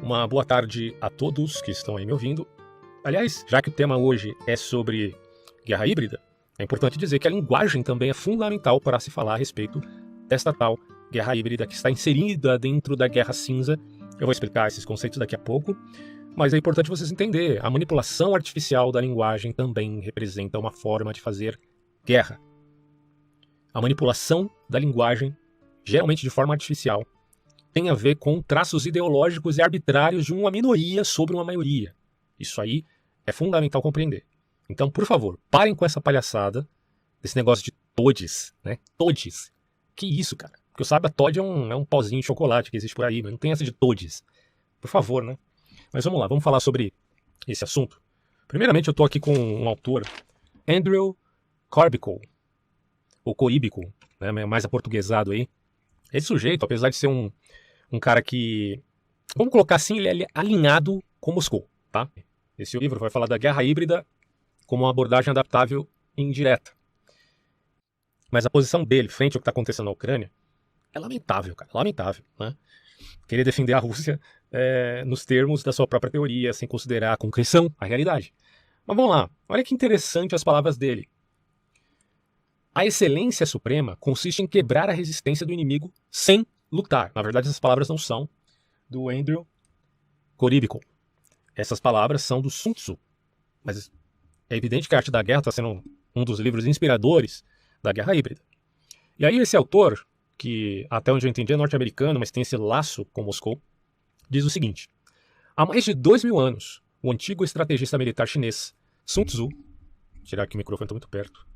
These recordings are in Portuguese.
Uma boa tarde a todos que estão aí me ouvindo. Aliás, já que o tema hoje é sobre guerra híbrida, é importante dizer que a linguagem também é fundamental para se falar a respeito desta tal guerra híbrida que está inserida dentro da Guerra Cinza. Eu vou explicar esses conceitos daqui a pouco, mas é importante vocês entenderem. A manipulação artificial da linguagem também representa uma forma de fazer guerra. A manipulação da linguagem, geralmente de forma artificial, tem a ver com traços ideológicos e arbitrários de uma minoria sobre uma maioria. Isso aí é fundamental compreender. Então, por favor, parem com essa palhaçada, desse negócio de todes, né? Todes. Que isso, cara? Porque eu saiba, Todd é um pauzinho de chocolate que existe por aí, mas não tem essa de todes. Por favor, né? Mas vamos lá, vamos falar sobre esse assunto. Primeiramente, eu tô aqui com um autor, Andrew Carmichael, ou Coríbico, né? Mais aportuguesado aí. Esse sujeito, apesar de ser um cara que, vamos colocar assim, ele é alinhado com Moscou, tá? Esse livro vai falar da guerra híbrida como uma abordagem adaptável e indireta. Mas a posição dele frente ao que está acontecendo na Ucrânia é lamentável, cara, lamentável, né? Querer defender a Rússia nos termos da sua própria teoria, sem considerar a concreção, a realidade. Mas vamos lá, olha que interessante as palavras dele. A excelência suprema consiste em quebrar a resistência do inimigo sem lutar. Na verdade, essas palavras não são do Andrew Coríbico. Essas palavras são do Sun Tzu. Mas é evidente que a Arte da Guerra está sendo um dos livros inspiradores da guerra híbrida. E aí esse autor, que até onde eu entendi é norte-americano, mas tem esse laço com Moscou, diz o seguinte: há mais de 2000 anos, o antigo estrategista militar chinês Sun Tzu, vou tirar aqui o microfone, estou muito perto.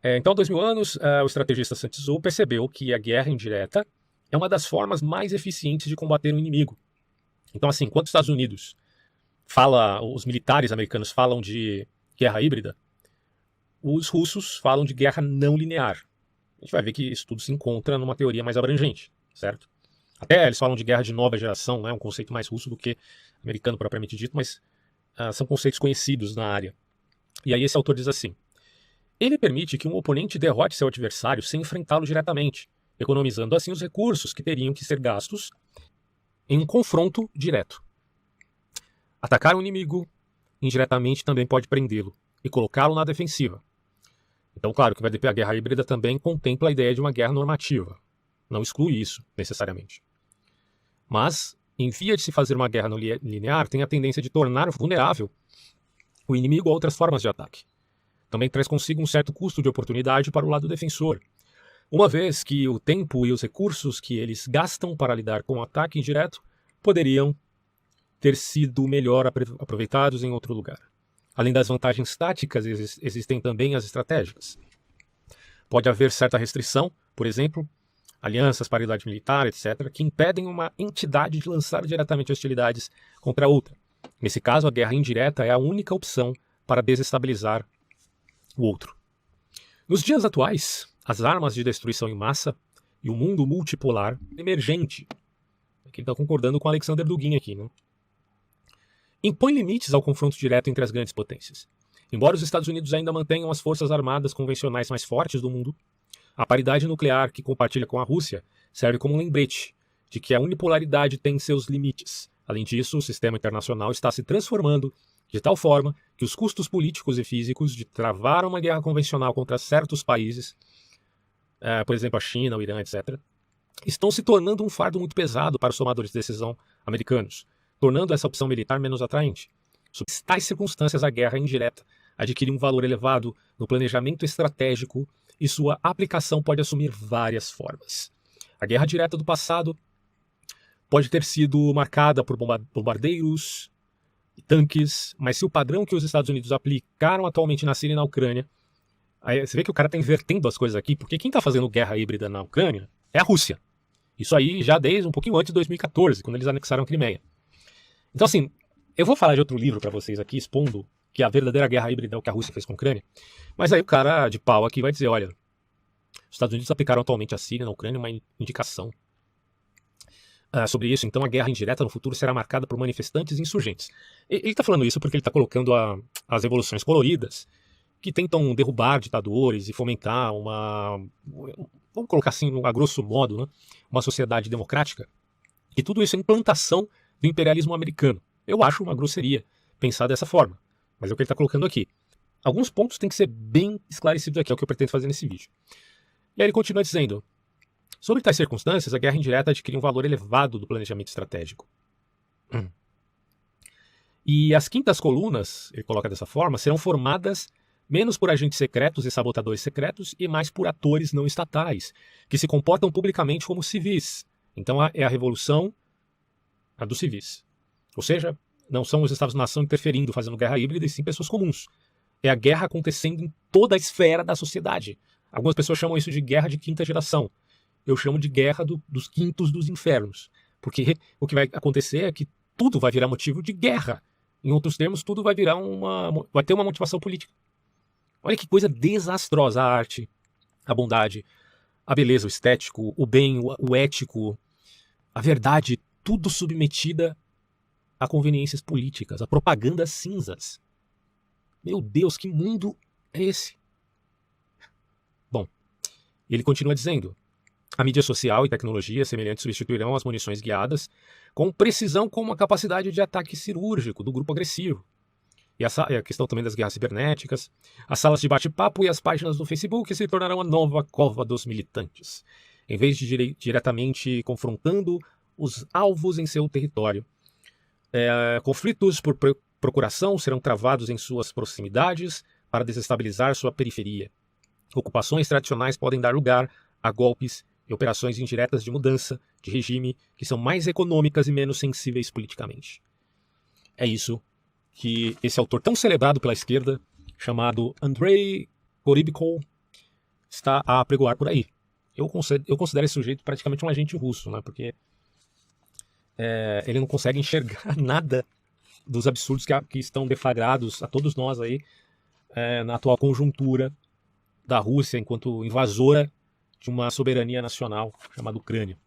Então, há 2000 anos, o estrategista Sun Tzu percebeu que a guerra indireta é uma das formas mais eficientes de combater um inimigo. Então, assim, enquanto os Estados Unidos os militares americanos falam de guerra híbrida, os russos falam de guerra não linear. A gente vai ver que isso tudo se encontra numa teoria mais abrangente, certo? Até eles falam de guerra de nova geração, né? Um conceito mais russo do que americano propriamente dito, mas são conceitos conhecidos na área. E aí esse autor diz assim: ele permite que um oponente derrote seu adversário sem enfrentá-lo diretamente, economizando assim os recursos que teriam que ser gastos em um confronto direto. Atacar um inimigo indiretamente também pode prendê-lo e colocá-lo na defensiva. Então, claro que a guerra híbrida também contempla a ideia de uma guerra normativa. Não exclui isso, necessariamente. Mas, em via de se fazer uma guerra não linear, tem a tendência de tornar vulnerável o inimigo a outras formas de ataque. Também traz consigo um certo custo de oportunidade para o lado defensor, uma vez que o tempo e os recursos que eles gastam para lidar com o ataque indireto poderiam ter sido melhor aproveitados em outro lugar. Além das vantagens táticas, existem também as estratégicas. Pode haver certa restrição, por exemplo, alianças, paridade militar, etc., que impedem uma entidade de lançar diretamente hostilidades contra outra. Nesse caso, a guerra indireta é a única opção para desestabilizar o outro. Nos dias atuais, as armas de destruição em massa e o mundo multipolar emergente, aqui ele está concordando com Alexander Dugin aqui, né? Impõe limites ao confronto direto entre as grandes potências. Embora os Estados Unidos ainda mantenham as forças armadas convencionais mais fortes do mundo, a paridade nuclear que compartilha com a Rússia serve como um lembrete de que a unipolaridade tem seus limites. Além disso, o sistema internacional está se transformando de tal forma que os custos políticos e físicos de travar uma guerra convencional contra certos países, por exemplo a China, o Irã, etc., estão se tornando um fardo muito pesado para os tomadores de decisão americanos, tornando essa opção militar menos atraente. Sob tais circunstâncias, a guerra indireta adquire um valor elevado no planejamento estratégico e sua aplicação pode assumir várias formas. A guerra direta do passado pode ter sido marcada por bombardeiros e tanques, mas se o padrão que os Estados Unidos aplicaram atualmente na Síria e na Ucrânia, aí você vê que o cara está invertendo as coisas aqui, porque quem está fazendo guerra híbrida na Ucrânia é a Rússia. Isso aí já desde um pouquinho antes de 2014, quando eles anexaram a Crimeia. Então, assim, eu vou falar de outro livro para vocês aqui, expondo que a verdadeira guerra híbrida é o que a Rússia fez com a Ucrânia, mas aí o cara de pau aqui vai dizer, olha, os Estados Unidos aplicaram atualmente à Síria e na Ucrânia uma indicação sobre isso, então a guerra indireta no futuro será marcada por manifestantes e insurgentes. Ele está falando isso porque ele está colocando as revoluções coloridas, que tentam derrubar ditadores e fomentar vamos colocar assim, a grosso modo, né, uma sociedade democrática, e tudo isso é implantação do imperialismo americano. Eu acho uma grosseria pensar dessa forma, mas é o que ele está colocando aqui. Alguns pontos têm que ser bem esclarecidos aqui, é o que eu pretendo fazer nesse vídeo. E aí ele continua dizendo: sobre tais circunstâncias, a guerra indireta adquire um valor elevado do planejamento estratégico. E as quintas colunas, ele coloca dessa forma, serão formadas menos por agentes secretos e sabotadores secretos e mais por atores não estatais, que se comportam publicamente como civis. Então é a revolução a dos civis. Ou seja, não são os Estados-nação interferindo, fazendo guerra híbrida, e sim pessoas comuns. É a guerra acontecendo em toda a esfera da sociedade. Algumas pessoas chamam isso de guerra de quinta geração. Eu chamo de guerra dos quintos dos infernos. Porque o que vai acontecer é que tudo vai virar motivo de guerra. Em outros termos, tudo vai virar vai ter uma motivação política. Olha que coisa desastrosa a arte, a bondade, a beleza, o estético, o bem, o ético, a verdade, tudo submetida a conveniências políticas, a propagandas cinzas. Meu Deus, que mundo é esse? Bom, ele continua dizendo: a mídia social e tecnologia semelhantes substituirão as munições guiadas com precisão como a capacidade de ataque cirúrgico do grupo agressivo. E a questão também das guerras cibernéticas, as salas de bate-papo e as páginas do Facebook se tornarão a nova cova dos militantes, em vez de diretamente confrontando os alvos em seu território. Conflitos por procuração serão travados em suas proximidades para desestabilizar sua periferia. Ocupações tradicionais podem dar lugar a golpes e operações indiretas de mudança de regime que são mais econômicas e menos sensíveis politicamente. É isso que esse autor tão celebrado pela esquerda, chamado Andrei Korybkov, está a apregoar por aí. Eu considero esse sujeito praticamente um agente russo, né? Porque ele não consegue enxergar nada dos absurdos que estão deflagrados a todos nós aí na atual conjuntura da Rússia enquanto invasora de uma soberania nacional chamada Ucrânia.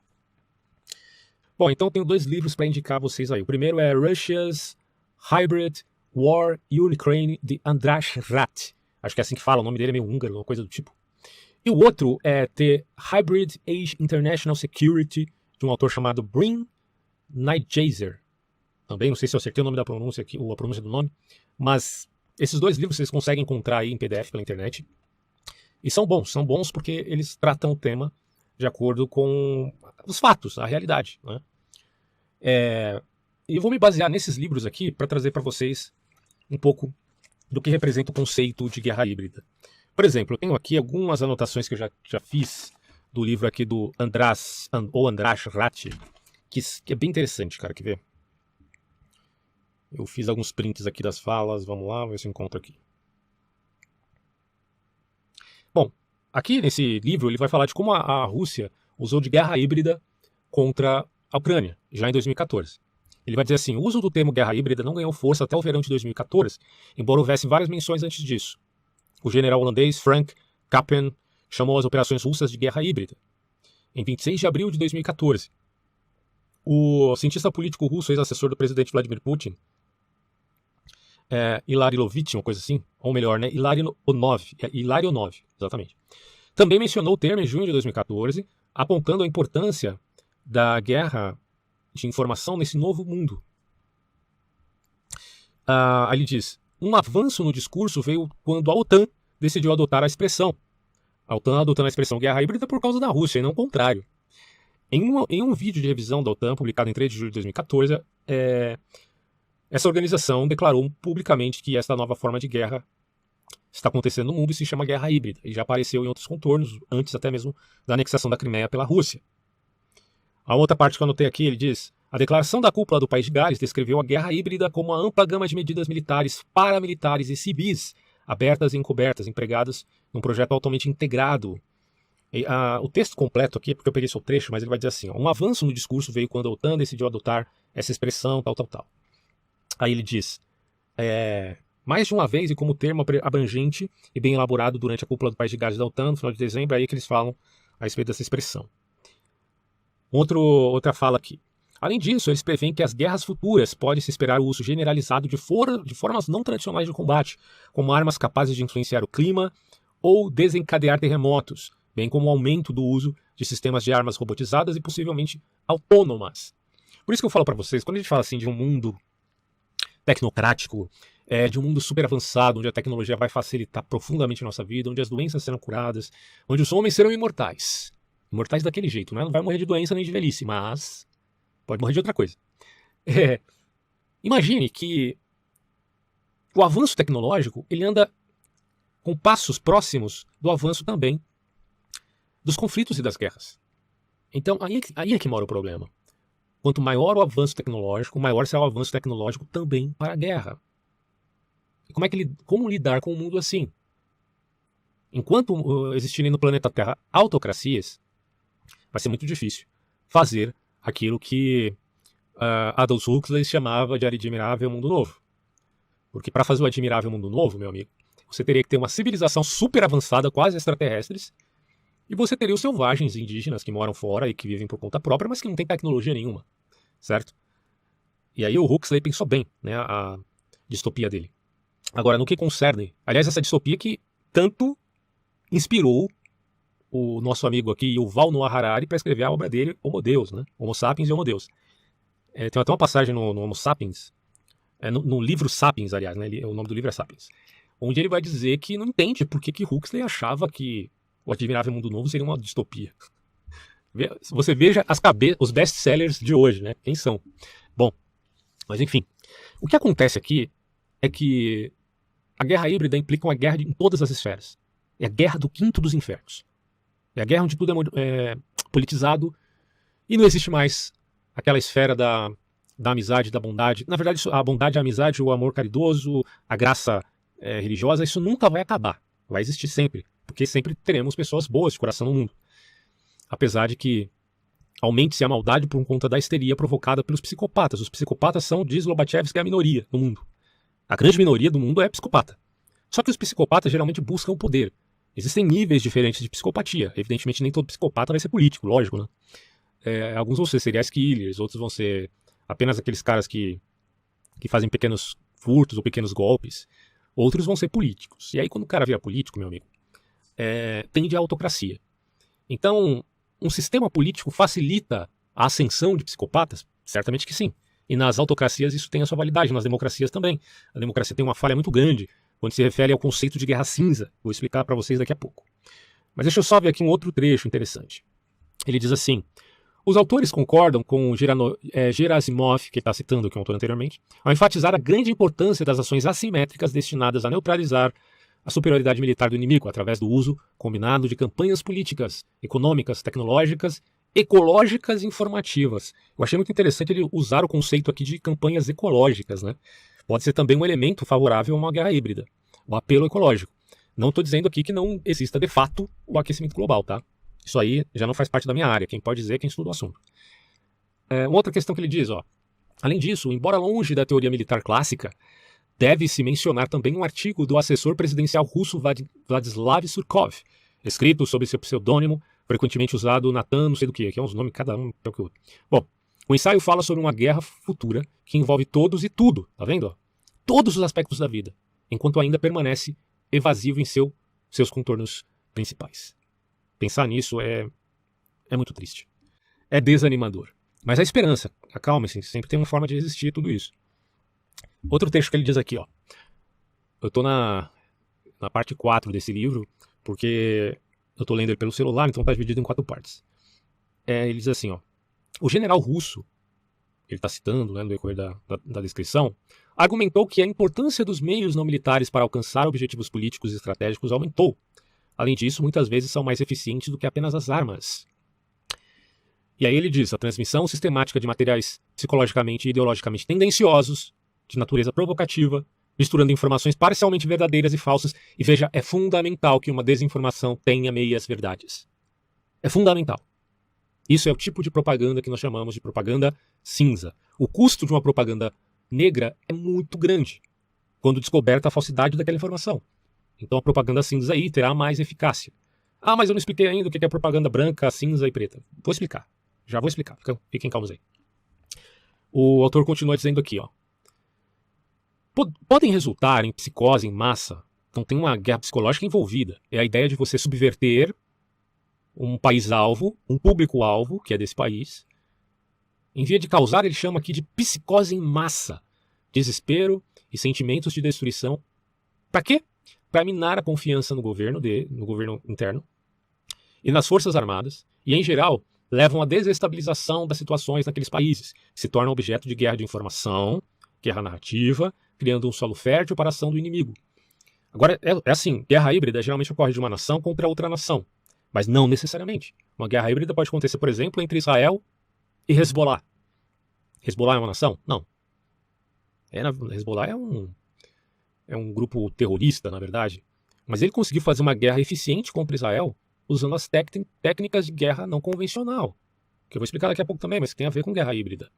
Bom, então eu tenho 2 livros para indicar a vocês aí. O primeiro é Russia's Hybrid War in Ukraine, de András Rat. Acho que é assim que fala, o nome dele é meio húngaro, uma coisa do tipo. E o outro é The Hybrid Age International Security, de um autor chamado Bryn Nijjazer. Também não sei se eu acertei o nome da pronúncia aqui, ou a pronúncia do nome, mas esses 2 livros vocês conseguem encontrar aí em PDF pela internet. E são bons porque eles tratam o tema de acordo com os fatos, a realidade, né? E eu vou me basear nesses livros aqui para trazer para vocês um pouco do que representa o conceito de guerra híbrida. Por exemplo, eu tenho aqui algumas anotações que eu já fiz do livro aqui do András Rat, que é bem interessante, cara, quer ver? Eu fiz alguns prints aqui das falas, vamos lá, ver se eu encontro aqui. Bom, aqui nesse livro ele vai falar de como a Rússia usou de guerra híbrida contra a Ucrânia, já em 2014. Ele vai dizer assim: o uso do termo guerra híbrida não ganhou força até o verão de 2014, embora houvesse várias menções antes disso. O general holandês Frank Kappen chamou as operações russas de guerra híbrida. Em 26 de abril de 2014, o cientista político russo, ex-assessor do presidente Vladimir Putin, Ilarilovich, uma coisa assim, ou melhor, né, Ilarionov, exatamente, também mencionou o termo em junho de 2014, apontando a importância da guerra de informação nesse novo mundo. Aí ele diz: um avanço no discurso veio quando a OTAN decidiu adotar a expressão. A OTAN adotando a expressão guerra híbrida por causa da Rússia, e não o contrário. Em um vídeo de revisão da OTAN, publicado em 3 de julho de 2014, essa organização declarou publicamente que esta nova forma de guerra está acontecendo no mundo e se chama guerra híbrida, e já apareceu em outros contornos, antes até mesmo da anexação da Crimeia pela Rússia. A outra parte que eu anotei aqui, ele diz: a declaração da cúpula do País de Gales descreveu a guerra híbrida como uma ampla gama de medidas militares, paramilitares e civis, abertas e encobertas, empregadas num projeto altamente integrado. O texto completo aqui, porque eu peguei só o trecho, mas ele vai dizer assim: um avanço no discurso veio quando a OTAN decidiu adotar essa expressão, tal. Aí ele diz: mais de uma vez, e como termo abrangente e bem elaborado durante a cúpula do País de Gales da OTAN, no final de dezembro, aí que eles falam a respeito dessa expressão. Outra fala aqui: além disso, eles preveem que as guerras futuras podem se esperar o uso generalizado de formas não tradicionais de combate, como armas capazes de influenciar o clima ou desencadear terremotos, bem como o aumento do uso de sistemas de armas robotizadas e possivelmente autônomas. Por isso que eu falo para vocês, quando a gente fala assim de um mundo tecnocrático, de um mundo super avançado, onde a tecnologia vai facilitar profundamente a nossa vida, onde as doenças serão curadas, onde os homens serão imortais. Imortais daquele jeito, né? Não vai morrer de doença nem de velhice, mas pode morrer de outra coisa. Imagine que o avanço tecnológico ele anda com passos próximos do avanço também dos conflitos e das guerras. Então, aí é que mora o problema. Quanto maior o avanço tecnológico, maior será o avanço tecnológico também para a guerra. E como lidar com um mundo assim? Enquanto existirem no planeta Terra autocracias, vai ser muito difícil fazer aquilo que Aldous Huxley chamava de Admirável Mundo Novo. Porque para fazer o Admirável Mundo Novo, meu amigo, você teria que ter uma civilização super avançada, quase extraterrestres, e você teria os selvagens indígenas que moram fora e que vivem por conta própria, mas que não têm tecnologia nenhuma, certo? E aí o Huxley pensou bem, né, a distopia dele. Agora, no que concerne, aliás, essa distopia que tanto inspirou o nosso amigo aqui, Yuval Noah Harari, para escrever a obra dele, Homo Deus, né? Homo Sapiens e Homo Deus. Tem até uma passagem no Homo Sapiens, no livro Sapiens, aliás, né? O nome do livro é Sapiens, onde ele vai dizer que não entende por que Huxley achava que o Admirável Mundo Novo seria uma distopia. Você veja os best-sellers de hoje, né? Quem são? Bom, mas enfim. O que acontece aqui é que a guerra híbrida implica uma guerra em todas as esferas. É a guerra do quinto dos infernos. É a guerra onde tudo é politizado e não existe mais aquela esfera da amizade, da bondade. Na verdade, a bondade, a amizade, o amor caridoso, a graça religiosa, isso nunca vai acabar. Vai existir sempre. Porque sempre teremos pessoas boas de coração no mundo. Apesar de que aumente-se a maldade por conta da histeria provocada pelos psicopatas. Os psicopatas são, diz Lobachevsky, a minoria no mundo. A grande minoria do mundo é psicopata. Só que os psicopatas geralmente buscam o poder. Existem níveis diferentes de psicopatia. Evidentemente, nem todo psicopata vai ser político, lógico, né? Alguns vão ser serial killers, outros vão ser apenas aqueles caras que fazem pequenos furtos ou pequenos golpes. Outros vão ser políticos. E aí, quando o cara vira político, meu amigo, tende à autocracia. Então, um sistema político facilita a ascensão de psicopatas? Certamente que sim. E nas autocracias isso tem a sua validade, nas democracias também. A democracia tem uma falha muito grande quando se refere ao conceito de guerra cinza. Vou explicar para vocês daqui a pouco. Mas deixa eu só ver aqui um outro trecho interessante. Ele diz assim: os autores concordam com Gerasimov, que está citando, que eu autor anteriormente, ao enfatizar a grande importância das ações assimétricas destinadas a neutralizar a superioridade militar do inimigo através do uso combinado de campanhas políticas, econômicas, tecnológicas, ecológicas e informativas. Eu achei muito interessante ele usar o conceito aqui de campanhas ecológicas, né? Pode ser também um elemento favorável a uma guerra híbrida, o apelo ecológico. Não estou dizendo aqui que não exista de fato o aquecimento global, tá? Isso aí já não faz parte da minha área. Quem pode dizer é quem estuda o assunto. Uma outra questão que ele diz, além disso, embora longe da teoria militar clássica, deve-se mencionar também um artigo do assessor presidencial russo Vladislav Surkov, escrito sob seu pseudônimo, frequentemente usado Natan, não sei do que é uns nomes cada um é o que outro. Bom, o ensaio fala sobre uma guerra futura que envolve todos e tudo, tá vendo? Todos os aspectos da vida, enquanto ainda permanece evasivo em seus contornos principais. Pensar nisso é muito triste. É desanimador. Mas a esperança, acalme-se, sempre tem uma forma de resistir a tudo isso. Outro texto que ele diz aqui, eu estou na parte 4 desse livro, porque eu estou lendo ele pelo celular, então está dividido em 4 partes. Ele diz assim, o general russo, ele está citando, né, no decorrer da descrição, argumentou que a importância dos meios não militares para alcançar objetivos políticos e estratégicos aumentou. Além disso, muitas vezes são mais eficientes do que apenas as armas. E aí ele diz, a transmissão sistemática de materiais psicologicamente e ideologicamente tendenciosos, de natureza provocativa, misturando informações parcialmente verdadeiras e falsas. E veja, é fundamental que uma desinformação tenha meias verdades. É fundamental. Isso é o tipo de propaganda que nós chamamos de propaganda cinza. O custo de uma propaganda negra é muito grande quando descoberta a falsidade daquela informação. Então a propaganda cinza aí terá mais eficácia. Mas eu não expliquei ainda o que é propaganda branca, cinza e preta. Vou explicar. Já vou explicar. Fiquem calmos aí. O autor continua dizendo aqui, podem resultar em psicose em massa. Então tem uma guerra psicológica envolvida. É a ideia de você subverter um país-alvo, um público-alvo, que é desse país, Em via de causar, ele chama aqui de psicose em massa, desespero e sentimentos de destruição. Para quê? Para minar a confiança no governo interno e nas forças armadas, e em geral levam à desestabilização das situações naqueles países, que se tornam objeto de guerra de informação, guerra narrativa, criando um solo fértil para a ação do inimigo. Agora, é assim, guerra híbrida geralmente ocorre de uma nação contra outra nação, mas não necessariamente. Uma guerra híbrida pode acontecer, por exemplo, entre Israel e Hezbollah. Hezbollah é uma nação? Não. Hezbollah é um grupo terrorista, na verdade, mas ele conseguiu fazer uma guerra eficiente contra Israel usando as técnicas de guerra não convencional, que eu vou explicar daqui a pouco também, mas que tem a ver com guerra híbrida.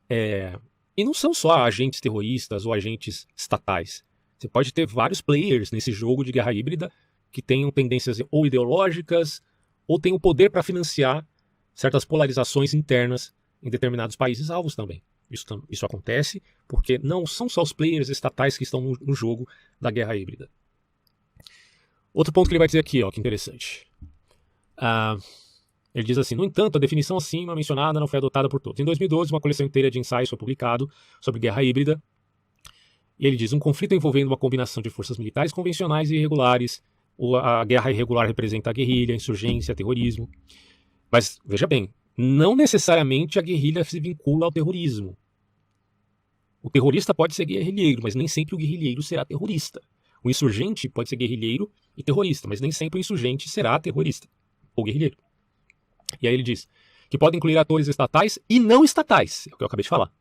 E não são só agentes terroristas ou agentes estatais. Você pode ter vários players nesse jogo de guerra híbrida que tenham tendências ou ideológicas ou tenham poder para financiar certas polarizações internas em determinados países alvos também. Isso acontece porque não são só os players estatais que estão no jogo da guerra híbrida. Outro ponto que ele vai dizer aqui, ó, que interessante. Ele diz assim: no entanto, a definição acima mencionada não foi adotada por todos. Em 2012, uma coleção inteira de ensaios foi publicado sobre guerra híbrida. E ele diz: um conflito envolvendo uma combinação de forças militares convencionais e irregulares. A guerra irregular representa a guerrilha, a insurgência, terrorismo. Mas, veja bem, não necessariamente a guerrilha se vincula ao terrorismo. O terrorista pode ser guerrilheiro, mas nem sempre o guerrilheiro será terrorista. O insurgente pode ser guerrilheiro e terrorista, mas nem sempre o insurgente será terrorista ou guerrilheiro. E aí ele diz que pode incluir atores estatais e não estatais, é o que eu acabei de falar,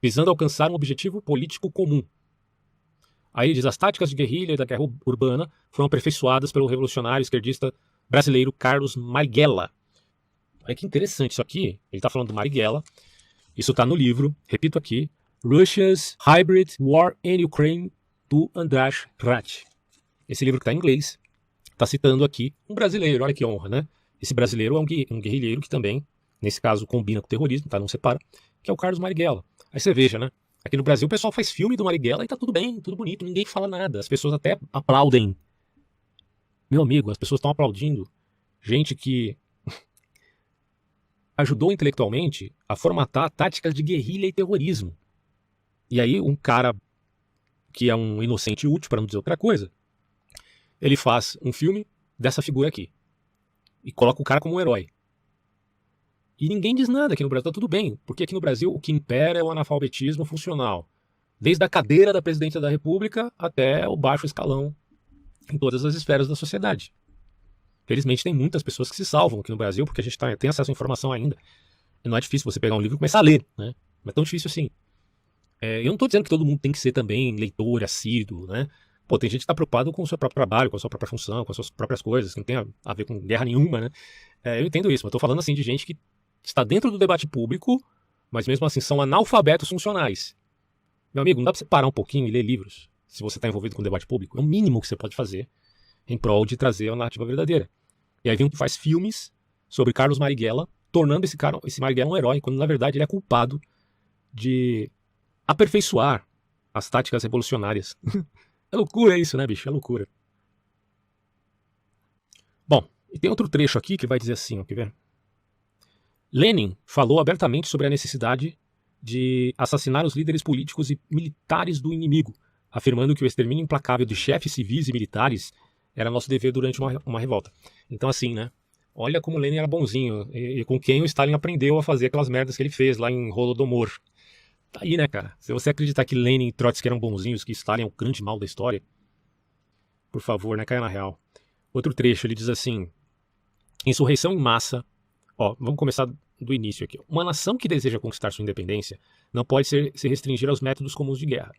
visando alcançar um objetivo político comum. Aí ele diz: as táticas de guerrilha e da guerra urbana foram aperfeiçoadas pelo revolucionário esquerdista brasileiro Carlos Marighella. Olha que interessante isso aqui, ele está falando do Marighella, isso está no livro, repito aqui, Russia's Hybrid War in Ukraine, do András Hrach. Esse livro que está em inglês, está citando aqui um brasileiro, olha que honra, né? Esse brasileiro é um guerrilheiro que também, nesse caso, combina com o terrorismo, tá? Não separa, que é o Carlos Marighella. Aí você veja, né? Aqui no Brasil o pessoal faz filme do Marighella e tá tudo bem, tudo bonito, ninguém fala nada. As pessoas até aplaudem. Meu amigo, as pessoas estão aplaudindo gente que ajudou intelectualmente a formatar táticas de guerrilha e terrorismo. E aí um cara que é um inocente útil, para não dizer outra coisa, ele faz um filme dessa figura aqui e coloca o cara como um herói. E ninguém diz nada aqui no Brasil, tá tudo bem, porque aqui no Brasil o que impera é o analfabetismo funcional, desde a cadeira da presidência da República até o baixo escalão em todas as esferas da sociedade. Felizmente tem muitas pessoas que se salvam aqui no Brasil, porque a gente tem acesso à informação ainda. E não é difícil você pegar um livro e começar a ler, né? Não é tão difícil assim. Eu não estou dizendo que todo mundo tem que ser também leitor, assíduo, né? Pô, tem gente que está preocupado com o seu próprio trabalho, com a sua própria função, com as suas próprias coisas, que não tem a ver com guerra nenhuma, né? Eu entendo isso, mas estou falando assim de gente que está dentro do debate público, mas mesmo assim são analfabetos funcionais. Meu amigo, não dá para você parar um pouquinho e ler livros se você está envolvido com o debate público? É o mínimo que você pode fazer em prol de trazer a narrativa verdadeira. E aí faz filmes sobre Carlos Marighella, tornando esse Marighella um herói, quando na verdade ele é culpado de aperfeiçoar as táticas revolucionárias. É loucura isso, né, bicho? É loucura. Bom, e tem outro trecho aqui que vai dizer assim, ó, quer ver? Lenin falou abertamente sobre a necessidade de assassinar os líderes políticos e militares do inimigo, afirmando que o extermínio implacável de chefes civis e militares era nosso dever durante uma revolta. Então assim, né? Olha como Lenin era bonzinho e com quem o Stalin aprendeu a fazer aquelas merdas que ele fez lá em Holodomor. Tá aí, né, cara? Se você acreditar que Lenin e Trotsky eram bonzinhos, que Stalin é o grande mal da história, por favor, né, caia na real. Outro trecho, ele diz assim: insurreição em massa. Ó, vamos começar do início aqui. Uma nação que deseja conquistar sua independência não pode se restringir aos métodos comuns de guerra.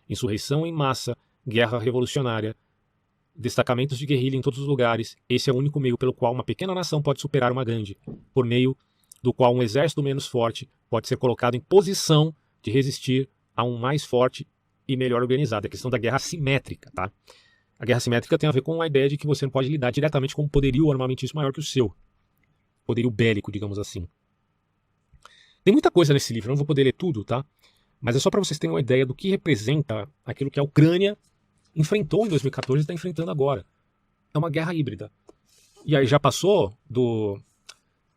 Insurreição em massa, guerra revolucionária, destacamentos de guerrilha em todos os lugares. Esse é o único meio pelo qual uma pequena nação pode superar uma grande, por meio do qual um exército menos forte pode ser colocado em posição de resistir a um mais forte e melhor organizado. É a questão da guerra assimétrica, tá? A guerra assimétrica tem a ver com a ideia de que você não pode lidar diretamente com um poderio armamentício maior que o seu. Poderio bélico, digamos assim. Tem muita coisa nesse livro, eu não vou poder ler tudo, tá? Mas é só para vocês terem uma ideia do que representa aquilo que a Ucrânia enfrentou em 2014 e está enfrentando agora. É uma guerra híbrida. E aí já passou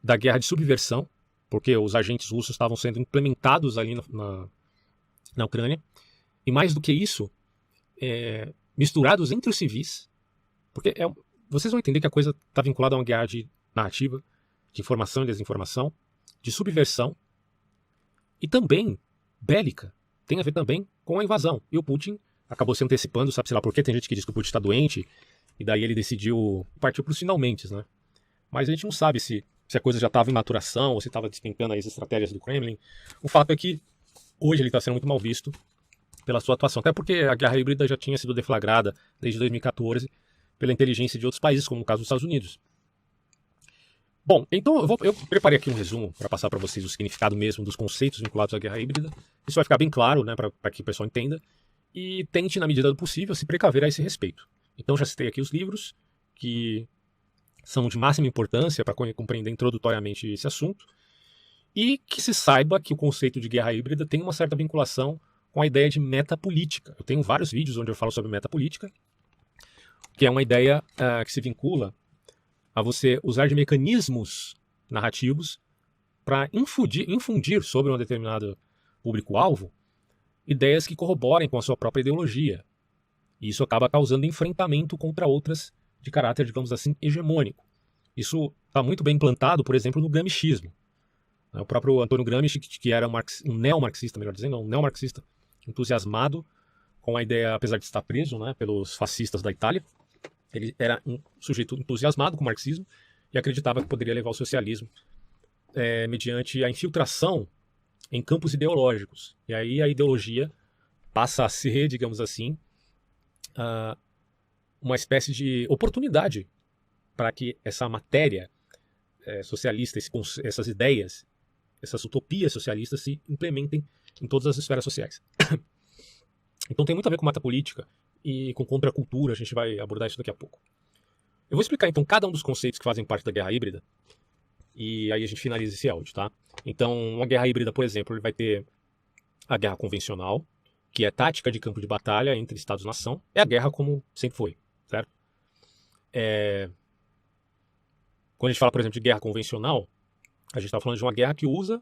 da guerra de subversão, porque os agentes russos estavam sendo implementados ali na Ucrânia. E mais do que isso, misturados entre os civis, porque vocês vão entender que a coisa está vinculada a uma guerra de narrativa, de informação e desinformação, de subversão, e também bélica. Tem a ver também com a invasão. E o Putin acabou se antecipando, sabe-se lá por quê? Tem gente que diz que o Putin está doente, e daí ele decidiu partir para os finalmente, né? Mas a gente não sabe se a coisa já estava em maturação, ou se estava despencando as estratégias do Kremlin. O fato é que hoje ele está sendo muito mal visto pela sua atuação, até porque a guerra híbrida já tinha sido deflagrada desde 2014 pela inteligência de outros países, como no caso dos Estados Unidos. Bom, então eu preparei aqui um resumo para passar para vocês o significado mesmo dos conceitos vinculados à guerra híbrida. Isso vai ficar bem claro, né, para que o pessoal entenda. E tente, na medida do possível, se precaver a esse respeito. Então já citei aqui os livros que são de máxima importância para compreender introdutoriamente esse assunto. E que se saiba que o conceito de guerra híbrida tem uma certa vinculação com a ideia de metapolítica. Eu tenho vários vídeos onde eu falo sobre metapolítica, que é uma ideia que se vincula a você usar de mecanismos narrativos para infundir sobre um determinado público-alvo ideias que corroborem com a sua própria ideologia. E isso acaba causando enfrentamento contra outras de caráter, digamos assim, hegemônico. Isso está muito bem implantado, por exemplo, no gramscismo. O próprio Antônio Gramsci, que era um neomarxista, melhor dizendo, um neomarxista entusiasmado com a ideia, apesar de estar preso, né, pelos fascistas da Itália, ele era um sujeito entusiasmado com o marxismo e acreditava que poderia levar ao socialismo mediante a infiltração em campos ideológicos. E aí a ideologia passa a ser, digamos assim, uma espécie de oportunidade para que essa matéria socialista, essas ideias, essas utopias socialistas se implementem em todas as esferas sociais. Então tem muito a ver com metapolítica e com contracultura, a gente vai abordar isso daqui a pouco. Eu vou explicar então cada um dos conceitos que fazem parte da guerra híbrida e aí a gente finaliza esse áudio, tá? Então, uma guerra híbrida, por exemplo, ele vai ter a guerra convencional, que é tática de campo de batalha entre Estados-nação. É a guerra como sempre foi, certo? Quando a gente fala, por exemplo, de guerra convencional, a gente está falando de uma guerra que usa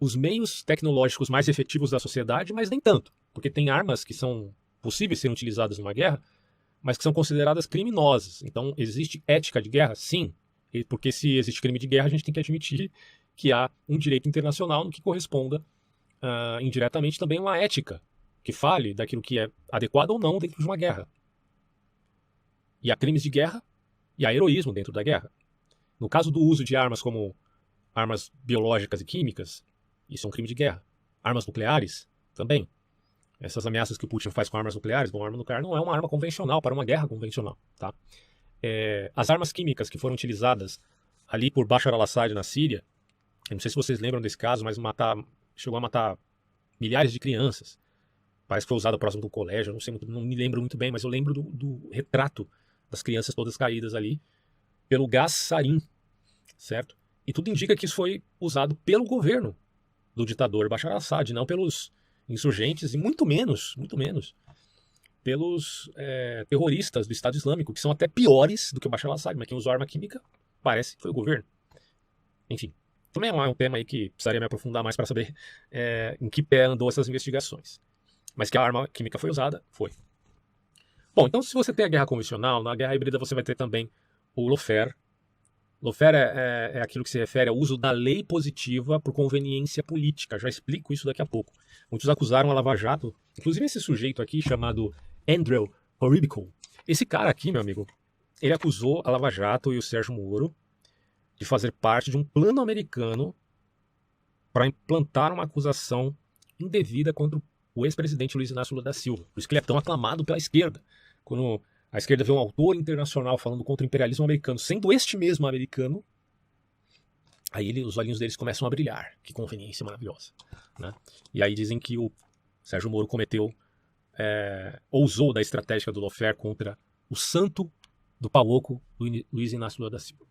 os meios tecnológicos mais efetivos da sociedade, mas nem tanto, porque tem armas que são possíveis serem utilizadas numa guerra, mas que são consideradas criminosas. Então, existe ética de guerra? Sim, porque se existe crime de guerra, a gente tem que admitir que há um direito internacional no que corresponda indiretamente também uma ética que fale daquilo que é adequado ou não dentro de uma guerra. E há crimes de guerra e há heroísmo dentro da guerra. No caso do uso de armas como armas biológicas e químicas, isso é um crime de guerra. Armas nucleares também. Essas ameaças que o Putin faz com armas nucleares, uma arma nuclear não é uma arma convencional para uma guerra convencional. Tá? As armas químicas que foram utilizadas ali por Bashar al-Assad na Síria, eu não sei se vocês lembram desse caso, mas chegou a matar milhares de crianças. Parece que foi usado próximo do colégio, não me lembro muito bem, mas eu lembro do retrato das crianças todas caídas ali pelo gás sarin, certo? E tudo indica que isso foi usado pelo governo do ditador Bashar al-Assad, não pelos insurgentes e muito menos pelos terroristas do Estado Islâmico, que são até piores do que o Bashar al-Assad, mas quem usou arma química parece que foi o governo. Enfim, também é um tema aí que precisaria me aprofundar mais para saber em que pé andou essas investigações. Mas que a arma química foi usada, foi. Bom, então se você tem a guerra convencional, na guerra híbrida você vai ter também o lawfare. Lawfare é aquilo que se refere ao uso da lei positiva por conveniência política. Já explico isso daqui a pouco. Muitos acusaram a Lava Jato, inclusive esse sujeito aqui chamado Andrew Horribico. Esse cara aqui, meu amigo, ele acusou a Lava Jato e o Sérgio Moro de fazer parte de um plano americano para implantar uma acusação indevida contra o ex-presidente Luiz Inácio Lula da Silva. Por isso que ele é tão aclamado pela esquerda. Quando a esquerda vê um autor internacional falando contra o imperialismo americano, sendo este mesmo americano, aí os olhinhos deles começam a brilhar. Que conveniência maravilhosa. Né? E aí dizem que o Sérgio Moro ousou da estratégia do lawfare contra o santo do Pauoco, Luiz Inácio Lula da Silva.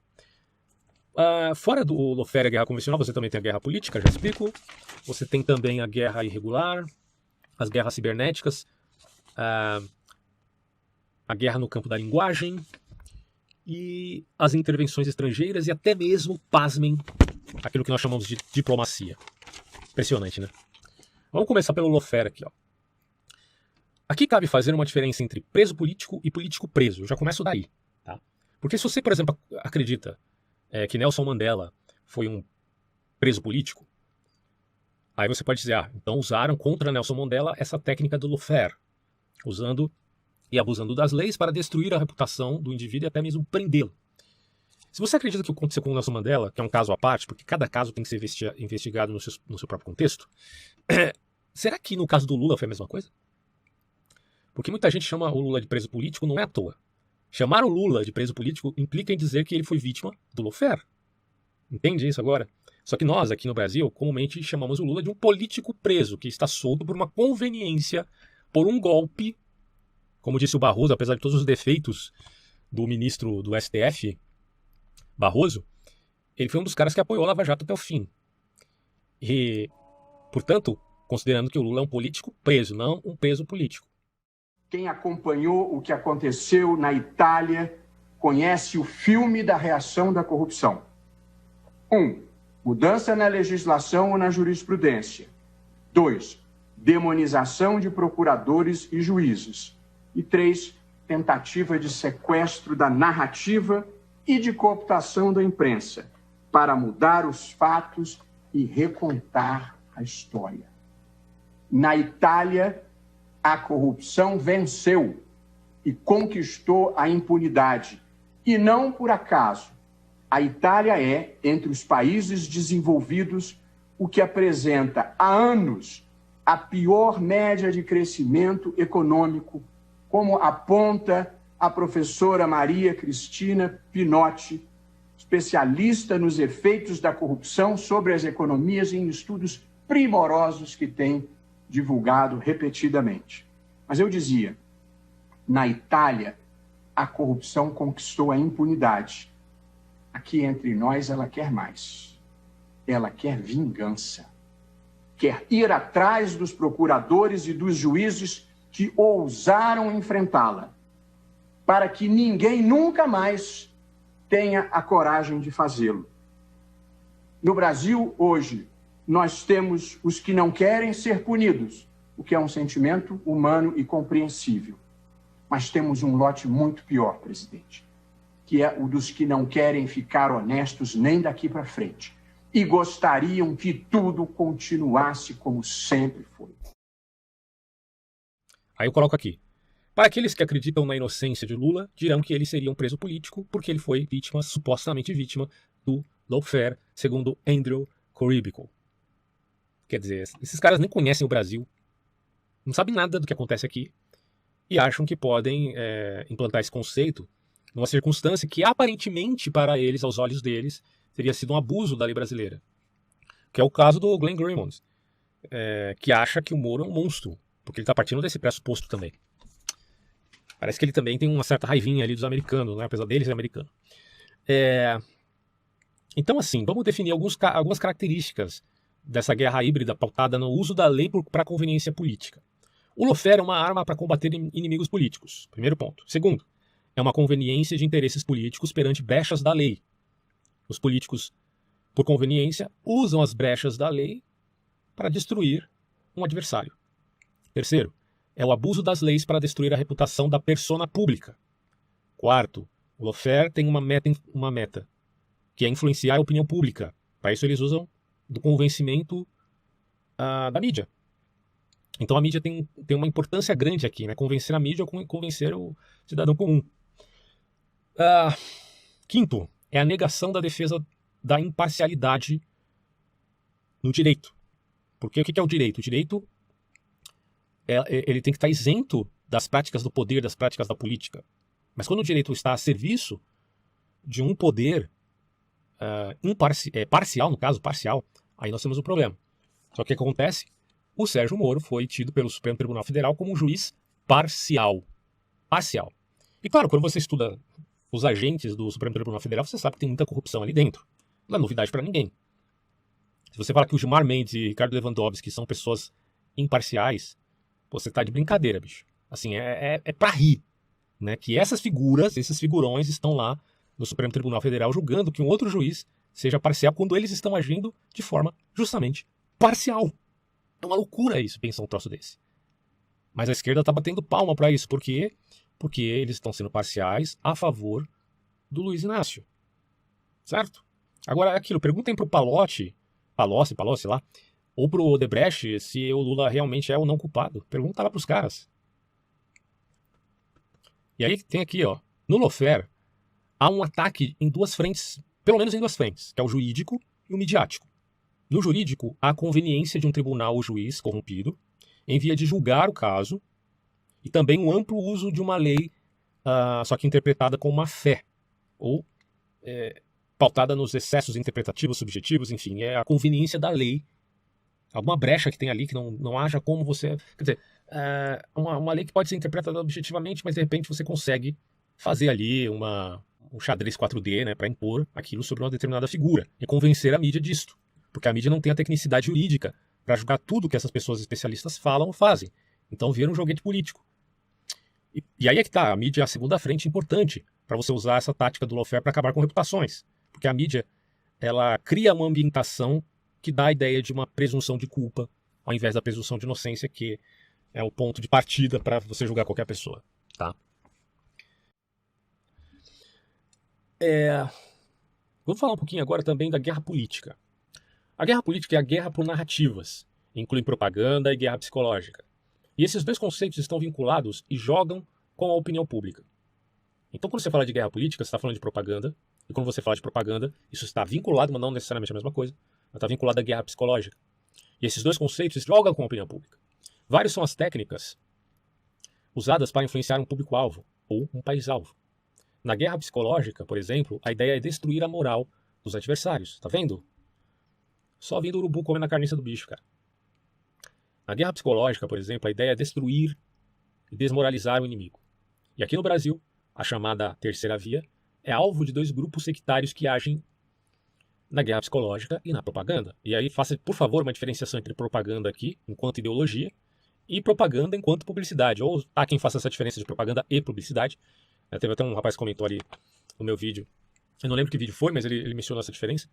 Fora do lawfare e a guerra convencional, você também tem a guerra política, já explico. Você tem também a guerra irregular, as guerras cibernéticas, a guerra no campo da linguagem e as intervenções estrangeiras e até mesmo, pasmem, aquilo que nós chamamos de diplomacia. Impressionante, né? Vamos começar pelo lawfare aqui, ó. Aqui cabe fazer uma diferença entre preso político e político preso. Eu já começo daí, tá? Porque se você, por exemplo, acredita que Nelson Mandela foi um preso político, aí você pode dizer, então usaram contra Nelson Mandela essa técnica do lawfare, usando e abusando das leis para destruir a reputação do indivíduo e até mesmo prendê-lo. Se você acredita que o que aconteceu com o Nelson Mandela, que é um caso à parte, porque cada caso tem que ser investigado no seu próprio contexto, será que no caso do Lula foi a mesma coisa? Porque muita gente chama o Lula de preso político, não é à toa. Chamar o Lula de preso político implica em dizer que ele foi vítima do lawfare. Entende isso agora? Só que nós, aqui no Brasil, comumente chamamos o Lula de um político preso, que está solto por uma conveniência, por um golpe, como disse o Barroso, apesar de todos os defeitos do ministro do STF, Barroso, ele foi um dos caras que apoiou a Lava Jato até o fim. E, portanto, considerando que o Lula é um político preso, não um preso político. Quem acompanhou o que aconteceu na Itália conhece o filme da reação da corrupção. 1. Mudança na legislação ou na jurisprudência. 2. Demonização de procuradores e juízes. E 3. Tentativa de sequestro da narrativa e de cooptação da imprensa para mudar os fatos e recontar a história. Na Itália, a corrupção venceu e conquistou a impunidade. E não por acaso. A Itália é, entre os países desenvolvidos, o que apresenta há anos a pior média de crescimento econômico, como aponta a professora Maria Cristina Pinotti, especialista nos efeitos da corrupção sobre as economias em estudos primorosos que tem divulgado repetidamente. Mas eu dizia, na Itália, a corrupção conquistou a impunidade. Aqui entre nós, ela quer mais. Ela quer vingança. Quer ir atrás dos procuradores e dos juízes que ousaram enfrentá-la, para que ninguém nunca mais tenha a coragem de fazê-lo. No Brasil, hoje, nós temos os que não querem ser punidos, o que é um sentimento humano e compreensível. Mas temos um lote muito pior, presidente, que é o dos que não querem ficar honestos nem daqui para frente e gostariam que tudo continuasse como sempre foi. Aí eu coloco aqui. Para aqueles que acreditam na inocência de Lula, dirão que ele seria um preso político porque ele foi vítima, supostamente vítima, do lawfare, segundo Andrew Korybenko. Quer dizer, esses caras nem conhecem o Brasil, não sabem nada do que acontece aqui e acham que podem implantar esse conceito numa circunstância que aparentemente para eles, aos olhos deles, teria sido um abuso da lei brasileira. Que é o caso do Glenn Greenwald, que acha que o Moro é um monstro, porque ele está partindo desse pressuposto também. Parece que ele também tem uma certa raivinha ali dos americanos, né? Apesar dele ser americano. Então, assim, vamos definir algumas características dessa guerra híbrida pautada no uso da lei para conveniência política. O lawfare é uma arma para combater inimigos políticos, primeiro ponto. Segundo, é uma conveniência de interesses políticos perante brechas da lei. Os políticos, por conveniência, usam as brechas da lei para destruir um adversário. Terceiro, é o abuso das leis para destruir a reputação da persona pública. Quarto, o lawfare tem uma meta, que é influenciar a opinião pública. Para isso eles usam do convencimento da mídia. Então a mídia tem uma importância grande aqui, né? Convencer a mídia ou convencer o cidadão comum. Quinto, é a negação da defesa da imparcialidade no direito. Porque o que é o direito? O direito ele tem que estar isento das práticas do poder, das práticas da política. Mas quando o direito está a serviço de um poder parcial, no caso, parcial, aí nós temos um problema. Só que o que acontece? O Sérgio Moro foi tido pelo Supremo Tribunal Federal como um juiz parcial. Parcial. E claro, quando você estuda os agentes do Supremo Tribunal Federal, você sabe que tem muita corrupção ali dentro. Não é novidade para ninguém. Se você fala que o Gilmar Mendes e Ricardo Lewandowski são pessoas imparciais, você tá de brincadeira, bicho. Assim, é pra rir, né? Que essas figuras, esses figurões estão lá no Supremo Tribunal Federal julgando que um outro juiz seja parcial quando eles estão agindo de forma justamente parcial. É uma loucura isso, pensar um troço desse. Mas a esquerda está batendo palma para isso. Por quê? Porque eles estão sendo parciais a favor do Luiz Inácio. Certo? Agora é aquilo, perguntem pro Palocci lá, ou pro Odebrecht se o Lula realmente é ou não culpado. Pergunta lá pros caras. E aí tem aqui, ó, no Lawfare, há um ataque em duas frentes, pelo menos em duas frentes, que é o jurídico e o midiático. No jurídico, há a conveniência de um tribunal ou juiz corrompido em via de julgar o caso e também um amplo uso de uma lei, só que interpretada com má fé, ou pautada nos excessos interpretativos, subjetivos, enfim, é a conveniência da lei. Alguma brecha que tem ali que não haja como você... Quer dizer, uma lei que pode ser interpretada objetivamente, mas de repente você consegue fazer ali um xadrez 4D, né, para impor aquilo sobre uma determinada figura e convencer a mídia disto. Porque a mídia não tem a tecnicidade jurídica para julgar tudo que essas pessoas especialistas falam ou fazem. Então vira um joguete político. E aí é que tá, a mídia é a segunda frente importante para você usar essa tática do lawfare para acabar com reputações. Porque a mídia, ela cria uma ambientação que dá a ideia de uma presunção de culpa, ao invés da presunção de inocência, que é o ponto de partida para você julgar qualquer pessoa. Tá? Vou falar um pouquinho agora também da guerra política. A guerra política é a guerra por narrativas, inclui propaganda e guerra psicológica. E esses dois conceitos estão vinculados e jogam com a opinião pública. Então, quando você fala de guerra política, você está falando de propaganda, e quando você fala de propaganda, isso está vinculado, mas não necessariamente a mesma coisa, mas está vinculado à guerra psicológica. E esses dois conceitos jogam com a opinião pública. Várias são as técnicas usadas para influenciar um público-alvo ou um país-alvo. Na guerra psicológica, por exemplo, a ideia é destruir a moral dos adversários. Tá vendo? Só vindo o urubu comendo a carniça do bicho, cara. Na guerra psicológica, por exemplo, a ideia é destruir e desmoralizar o inimigo. E aqui no Brasil, a chamada terceira via é alvo de dois grupos sectários que agem na guerra psicológica e na propaganda. E aí faça, por favor, uma diferenciação entre propaganda aqui, enquanto ideologia, e propaganda enquanto publicidade. Ou há quem faça essa diferença de propaganda e publicidade. Teve até um rapaz que comentou ali no meu vídeo. Eu não lembro que vídeo foi, mas ele mencionou essa diferença.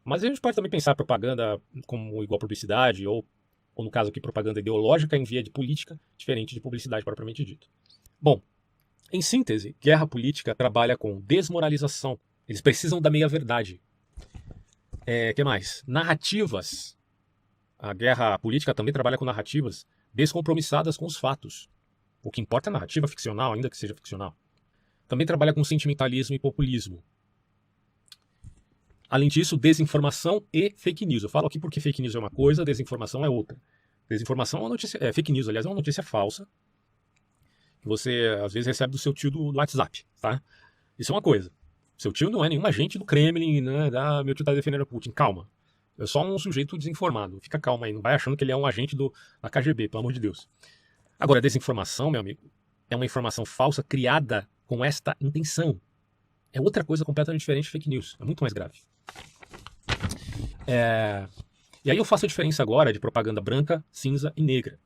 Mas a gente pode também pensar propaganda como igual publicidade, ou no caso aqui, propaganda ideológica em via de política, diferente de publicidade propriamente dito. Bom, em síntese, guerra política trabalha com desmoralização. Eles precisam da meia-verdade. Que mais? Narrativas. A guerra política também trabalha com narrativas descompromissadas com os fatos. O que importa é a narrativa ficcional, ainda que seja ficcional. Também trabalha com sentimentalismo e populismo. Além disso, desinformação e fake news. Eu falo aqui porque fake news é uma coisa, desinformação é outra. Desinformação é uma notícia... fake news, aliás, é uma notícia falsa que você, às vezes, recebe do seu tio do WhatsApp, tá? Isso é uma coisa. Seu tio não é nenhum agente do Kremlin, né? Meu tio tá defendendo a Putin. Calma. É só um sujeito desinformado. Fica calma aí. Não vai achando que ele é um agente da KGB, pelo amor de Deus. Agora, desinformação, meu amigo, é uma informação falsa criada com esta intenção. É outra coisa completamente diferente de fake news. É muito mais grave. E aí eu faço a diferença agora de propaganda branca, cinza e negra.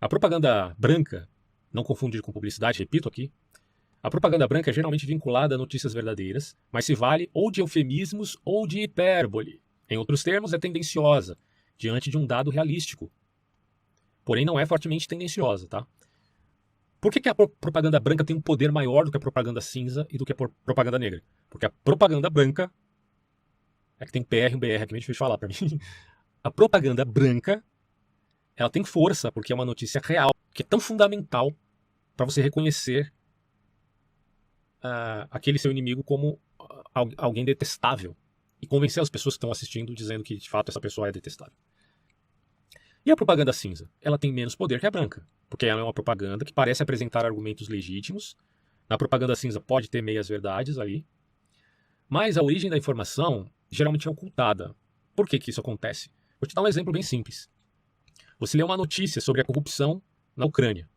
A propaganda branca, não confundir com publicidade, repito aqui, a propaganda branca é geralmente vinculada a notícias verdadeiras, mas se vale ou de eufemismos ou de hipérbole. Em outros termos, é tendenciosa, diante de um dado realístico. Porém, não é fortemente tendenciosa, tá? Por que a propaganda branca tem um poder maior do que a propaganda cinza e do que a propaganda negra? Porque a propaganda branca... É que tem PR e um BR aqui, meio difícil de falar pra mim. A propaganda branca, ela tem força, porque é uma notícia real, que é tão fundamental para você reconhecer aquele seu inimigo como alguém detestável. E convencer as pessoas que estão assistindo dizendo que, de fato, essa pessoa é detestável. E a propaganda cinza? Ela tem menos poder que a branca, porque ela é uma propaganda que parece apresentar argumentos legítimos. Na propaganda cinza pode ter meias-verdades ali. Mas a origem da informação geralmente é ocultada. Por que isso acontece? Vou te dar um exemplo bem simples. Você lê uma notícia sobre a corrupção na Ucrânia.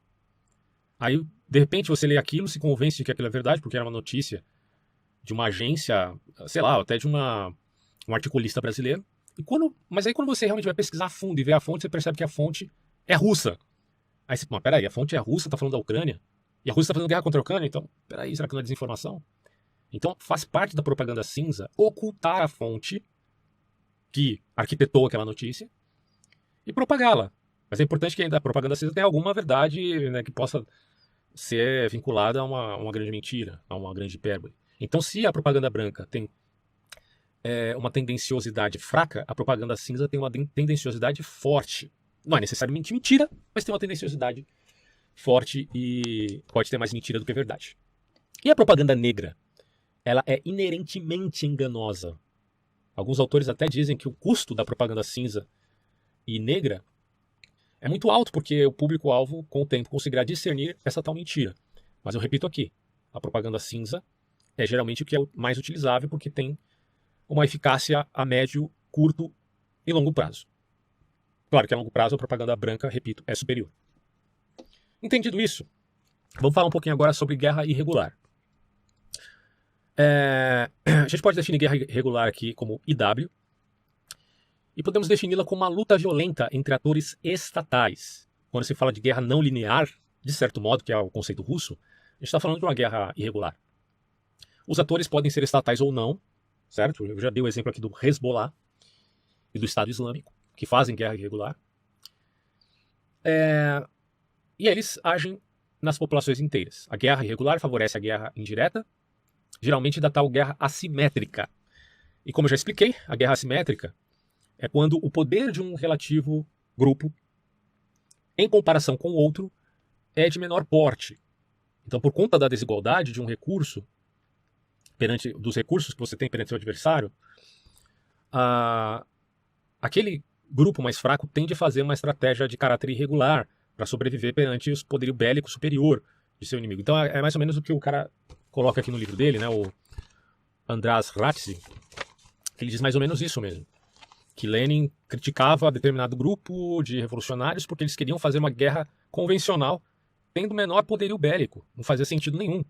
Aí, de repente, você lê aquilo, se convence de que aquilo é verdade, porque era uma notícia de uma agência, sei lá, até de um articulista brasileiro. Mas aí quando você realmente vai pesquisar a fundo e ver a fonte, você percebe que a fonte é russa. Aí você, peraí, a fonte é russa, tá falando da Ucrânia? E a Rússia tá fazendo guerra contra a Ucrânia, então, peraí, será que não é desinformação? Então faz parte da propaganda cinza ocultar a fonte que arquitetou aquela notícia e propagá-la. Mas é importante que a propaganda cinza tenha alguma verdade, né, que possa ser vinculada a uma grande mentira, a uma grande hipérbole. Então, se a propaganda branca tem uma tendenciosidade fraca, a propaganda cinza tem uma tendenciosidade forte. Não é necessariamente mentira, mas tem uma tendenciosidade forte e pode ter mais mentira do que verdade. E a propaganda negra? Ela é inerentemente enganosa. Alguns autores até dizem que o custo da propaganda cinza e negra é muito alto, porque o público-alvo, com o tempo, conseguirá discernir essa tal mentira. Mas eu repito aqui, a propaganda cinza é geralmente o que é o mais utilizável, porque tem uma eficácia a médio, curto e longo prazo. Claro que a longo prazo a propaganda branca, repito, é superior. Entendido isso, vamos falar um pouquinho agora sobre guerra irregular. A gente pode definir guerra irregular aqui como IW, e podemos defini-la como uma luta violenta entre atores estatais. Quando se fala de guerra não linear, de certo modo, que é o conceito russo, a gente está falando de uma guerra irregular. Os atores podem ser estatais ou não, certo? Eu já dei o exemplo aqui do Hezbollah e do Estado Islâmico, que fazem guerra irregular. E eles agem nas populações inteiras. A guerra irregular favorece a guerra indireta, geralmente da tal guerra assimétrica. E como eu já expliquei, a guerra assimétrica é quando o poder de um relativo grupo, em comparação com o outro, é de menor porte. Então, por conta da desigualdade de um recurso, dos recursos que você tem perante seu adversário, aquele grupo mais fraco tende a fazer uma estratégia de caráter irregular para sobreviver perante o poderio bélico superior de seu inimigo. Então é mais ou menos o que o cara coloca aqui no livro dele, né, o András Ratzi, ele diz mais ou menos isso mesmo, que Lenin criticava determinado grupo de revolucionários porque eles queriam fazer uma guerra convencional tendo menor poderio bélico. Não fazia sentido nenhum.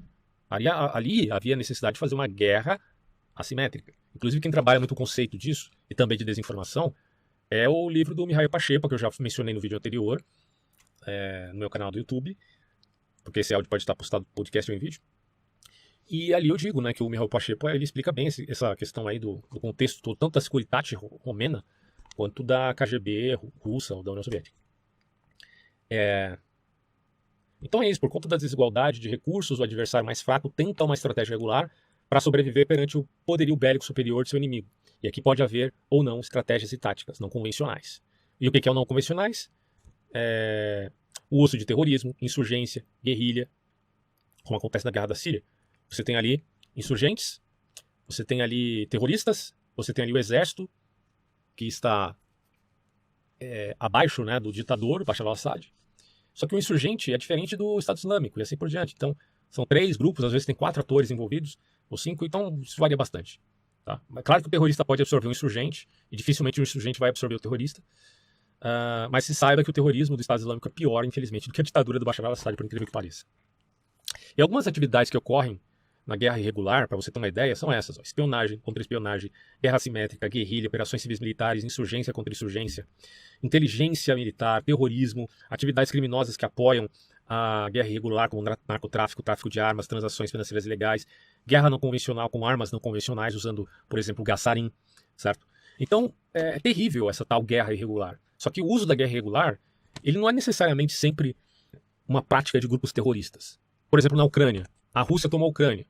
Ali havia necessidade de fazer uma guerra assimétrica. Inclusive, quem trabalha muito o conceito disso, e também de desinformação, é o livro do Mihail Pacheco, que eu já mencionei no vídeo anterior, no meu canal do YouTube, porque esse áudio pode estar postado no podcast ou em vídeo. E ali eu digo, né, que o Mihail Pacheco ele explica bem essa questão aí do contexto todo, tanto da Securitate romena, quanto da KGB russa ou da União Soviética. Então é isso, por conta da desigualdade de recursos, o adversário mais fraco tenta uma estratégia regular para sobreviver perante o poderio bélico superior de seu inimigo. E aqui pode haver ou não estratégias e táticas não convencionais. E o que é o não convencionais? O uso de terrorismo, insurgência, guerrilha, como acontece na Guerra da Síria. Você tem ali insurgentes, você tem ali terroristas, você tem ali o exército, que está abaixo, né, do ditador, Bashar al-Assad. Só que o insurgente é diferente do Estado Islâmico e assim por diante. Então, são 3 grupos, às vezes tem 4 atores envolvidos, ou 5, então isso varia bastante. Tá? Mas claro que o terrorista pode absorver um insurgente, e dificilmente o insurgente vai absorver o terrorista. Mas se saiba que o terrorismo do Estado Islâmico é pior, infelizmente, do que a ditadura do Bashar al-Assad, por incrível que pareça. E algumas atividades que ocorrem na guerra irregular, para você ter uma ideia, são essas: espionagem, contra-espionagem, guerra assimétrica, guerrilha, operações civis militares, insurgência contra insurgência, inteligência militar, terrorismo, atividades criminosas que apoiam a guerra irregular, como narcotráfico, tráfico de armas, transações financeiras ilegais, guerra não convencional com armas não convencionais, usando, por exemplo, o gassarim, certo? Então, é terrível essa tal guerra irregular. Só que o uso da guerra irregular, ele não é necessariamente sempre uma prática de grupos terroristas. Por exemplo, na Ucrânia, a Rússia tomou a Ucrânia.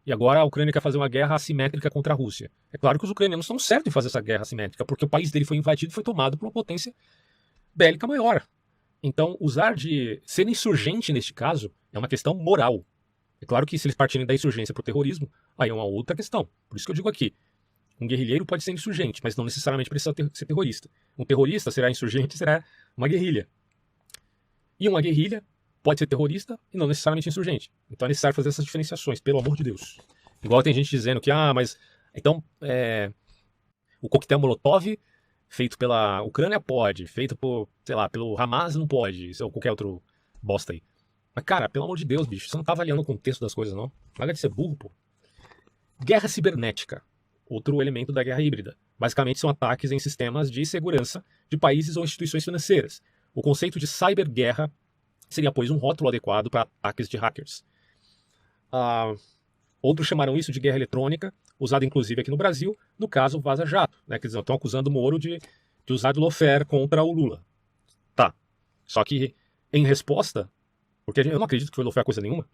E agora a Ucrânia quer fazer uma guerra assimétrica contra a Rússia. É claro que os ucranianos estão certos em fazer essa guerra assimétrica, porque o país dele foi invadido e foi tomado por uma potência bélica maior. Então, usar de ser insurgente neste caso é uma questão moral. É claro que se eles partirem da insurgência para o terrorismo, aí é uma outra questão. Por isso que eu digo aqui, um guerrilheiro pode ser insurgente, mas não necessariamente precisa ser terrorista. Um terrorista será insurgente, será uma guerrilha. E uma guerrilha pode ser terrorista e não necessariamente insurgente. Então é necessário fazer essas diferenciações, pelo amor de Deus. Igual tem gente dizendo que, mas então o coquetel Molotov feito pela Ucrânia pode, feito por, sei lá, pelo Hamas não pode, ou qualquer outro bosta aí. Mas cara, pelo amor de Deus, bicho, você não tá avaliando o contexto das coisas, não. Larga de ser burro, pô. Guerra cibernética, outro elemento da guerra híbrida. Basicamente são ataques em sistemas de segurança de países ou instituições financeiras. O conceito de cyberguerra seria, pois, um rótulo adequado para ataques de hackers. Outros chamaram isso de guerra eletrônica, usada inclusive aqui no Brasil, no caso Vaza Jato. Né? Quer dizer, estão acusando o Moro de usar de lawfare contra o Lula. Tá. Só que em resposta, porque eu não acredito que foi lawfare coisa nenhuma,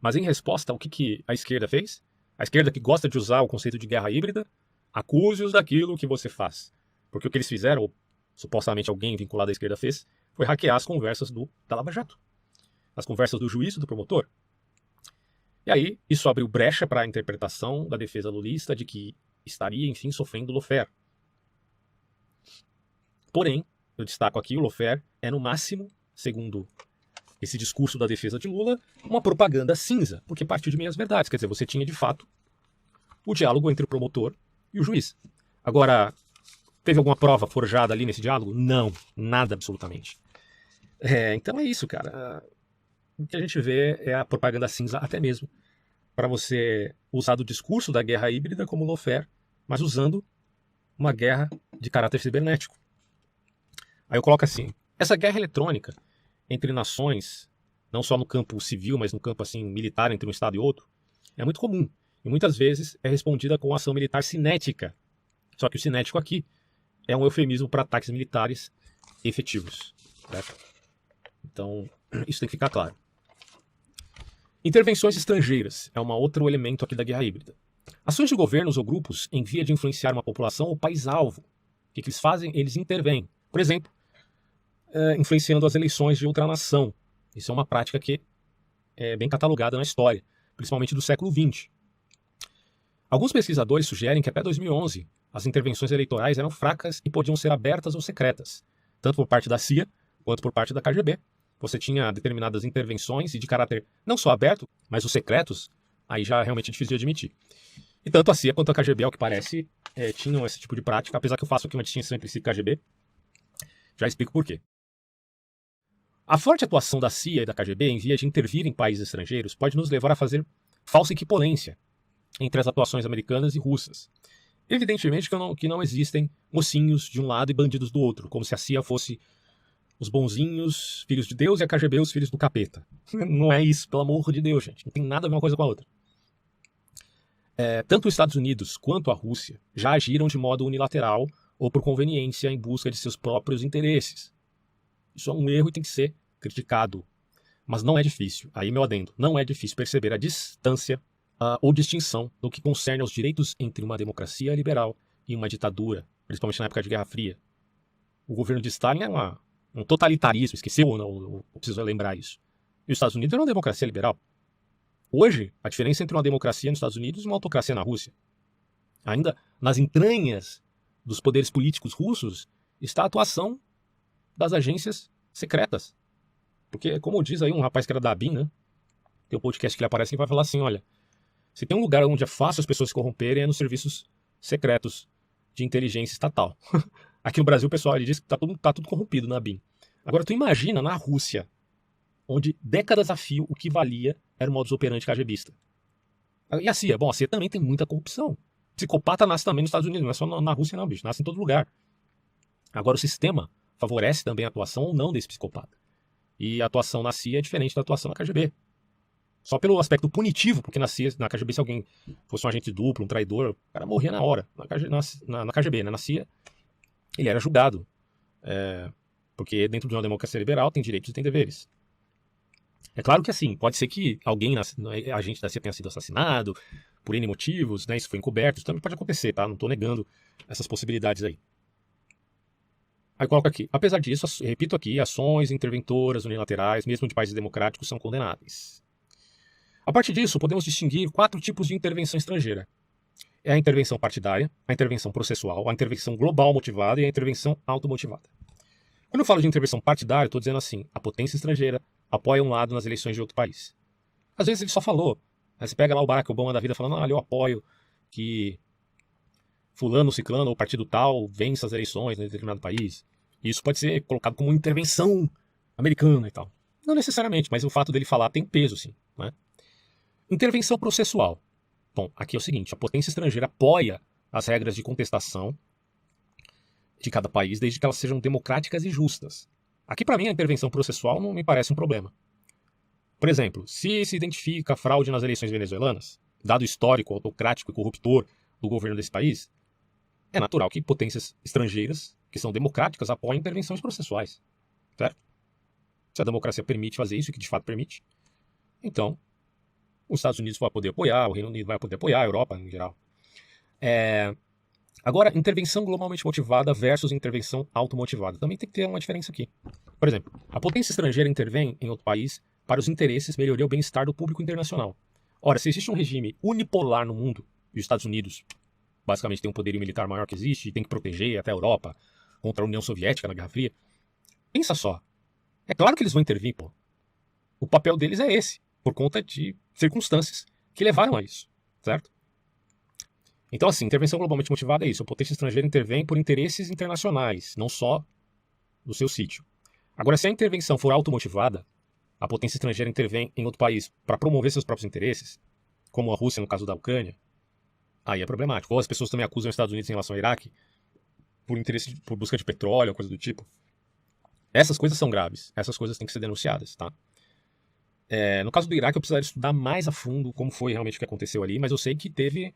mas em resposta, o que a esquerda fez? A esquerda que gosta de usar o conceito de guerra híbrida, acuse-os daquilo que você faz. Porque o que eles fizeram, ou supostamente alguém vinculado à esquerda fez, foi hackear as conversas da Lava Jato. As conversas do juiz e do promotor. E aí, isso abriu brecha para a interpretação da defesa lulista de que estaria, enfim, sofrendo lawfare. Porém, eu destaco aqui, o lawfare é no máximo, segundo esse discurso da defesa de Lula, uma propaganda cinza, porque partiu de meias verdades. Quer dizer, você tinha de fato o diálogo entre o promotor e o juiz. Agora, teve alguma prova forjada ali nesse diálogo? Não, nada absolutamente. Então é isso, cara. O que a gente vê é a propaganda cinza até mesmo para você usar do discurso da guerra híbrida como lawfare, mas usando uma guerra de caráter cibernético. Aí eu coloco assim, essa guerra eletrônica entre nações, não só no campo civil, mas no campo assim militar entre um estado e outro, é muito comum. E muitas vezes é respondida com ação militar cinética. Só que o cinético aqui é um eufemismo para ataques militares efetivos. Certo? Então, isso tem que ficar claro. Intervenções estrangeiras é um outro elemento aqui da guerra híbrida. Ações de governos ou grupos em via de influenciar uma população ou país-alvo. O que eles fazem? Eles intervêm. Por exemplo, influenciando as eleições de outra nação. Isso é uma prática que é bem catalogada na história, principalmente do século XX. Alguns pesquisadores sugerem que até 2011 as intervenções eleitorais eram fracas e podiam ser abertas ou secretas, tanto por parte da CIA quanto por parte da KGB. Você tinha determinadas intervenções e de caráter não só aberto, mas os secretos, aí já realmente é difícil de admitir. E tanto a CIA quanto a KGB, ao que parece, tinham esse tipo de prática, apesar que eu faço aqui uma distinção entre CIA e KGB. Já explico por quê. A forte atuação da CIA e da KGB em via de intervir em países estrangeiros pode nos levar a fazer falsa equivalência entre as atuações americanas e russas. Evidentemente que não existem mocinhos de um lado e bandidos do outro, como se a CIA fosse os bonzinhos, filhos de Deus, e a KGB os filhos do capeta. Não é isso, pelo amor de Deus, gente. Não tem nada a ver uma coisa com a outra. Tanto os Estados Unidos quanto a Rússia já agiram de modo unilateral ou por conveniência em busca de seus próprios interesses. Isso é um erro e tem que ser criticado. Mas não é difícil, aí meu adendo, não é difícil perceber a distância ou distinção no que concerne aos direitos entre uma democracia liberal e uma ditadura, principalmente na época de Guerra Fria. O governo de Stalin era um totalitarismo, esqueceu ou não? Eu preciso lembrar isso. E os Estados Unidos era uma democracia liberal. Hoje, a diferença entre uma democracia nos Estados Unidos e uma autocracia na Rússia. Ainda nas entranhas dos poderes políticos russos está a atuação das agências secretas. Porque, como diz aí um rapaz que era da ABIN, né? Tem um podcast que ele aparece e vai falar assim, olha, se tem um lugar onde é fácil as pessoas se corromperem é nos serviços secretos de inteligência estatal. Aqui no Brasil, pessoal, ele diz que tá tudo corrompido na ABIN. Agora, tu imagina na Rússia, onde décadas a fio o que valia era o modus operandi KGBista. E a CIA? Bom, a CIA também tem muita corrupção. Psicopata nasce também nos Estados Unidos, não é só na Rússia não, bicho, nasce em todo lugar. Agora, o sistema favorece também a atuação ou não desse psicopata. E a atuação na CIA é diferente da atuação na KGB. Só pelo aspecto punitivo, porque na CIA, na KGB, se alguém fosse um agente duplo, um traidor, o cara morria na hora. Na KGB, né? Na CIA, ele era julgado. Porque dentro de uma democracia liberal tem direitos e tem deveres. É claro que assim, pode ser que alguém, agente da CIA tenha sido assassinado por N motivos, né? Isso foi encoberto, isso também pode acontecer, tá? Não estou negando essas possibilidades aí. Aí coloca aqui, apesar disso, repito aqui, ações interventoras unilaterais, mesmo de países democráticos, são condenáveis. A partir disso, podemos distinguir 4 tipos de intervenção estrangeira. É a intervenção partidária, a intervenção processual, a intervenção global motivada e a intervenção automotivada. Quando eu falo de intervenção partidária, eu estou dizendo assim, a potência estrangeira apoia um lado nas eleições de outro país. Às vezes ele só falou. Aí você pega lá o Barack Obama da vida falando, olha, eu apoio que fulano, ciclano ou partido tal vença as eleições em determinado país. E isso pode ser colocado como uma intervenção americana e tal. Não necessariamente, mas o fato dele falar tem peso, sim. Né? Intervenção processual. Bom, aqui é o seguinte, a potência estrangeira apoia as regras de contestação de cada país, desde que elas sejam democráticas e justas. Aqui, para mim, a intervenção processual não me parece um problema. Por exemplo, se identifica fraude nas eleições venezuelanas, dado o histórico autocrático e corruptor do governo desse país, é natural que potências estrangeiras, que são democráticas, apoiem intervenções processuais. Certo? Se a democracia permite fazer isso, que de fato permite, então os Estados Unidos vão poder apoiar, o Reino Unido vai poder apoiar, a Europa em geral. Agora, intervenção globalmente motivada versus intervenção automotivada. Também tem que ter uma diferença aqui. Por exemplo, a potência estrangeira intervém em outro país para os interesses, melhoria ou bem-estar do público internacional. Ora, se existe um regime unipolar no mundo, e os Estados Unidos basicamente tem um poderio militar maior que existe, e tem que proteger até a Europa contra a União Soviética na Guerra Fria, pensa só. É claro que eles vão intervir, pô. O papel deles é esse, por conta de circunstâncias que levaram a isso, certo? Então, assim, intervenção globalmente motivada é isso. A potência estrangeira intervém por interesses internacionais, não só do seu sítio. Agora, se a intervenção for automotivada, a potência estrangeira intervém em outro país para promover seus próprios interesses, como a Rússia no caso da Ucrânia, aí é problemático. Ou as pessoas também acusam os Estados Unidos em relação ao Iraque por interesse, por busca de petróleo, coisa do tipo. Essas coisas são graves. Essas coisas têm que ser denunciadas, tá? No caso do Iraque, eu precisaria estudar mais a fundo como foi realmente o que aconteceu ali, mas eu sei que teve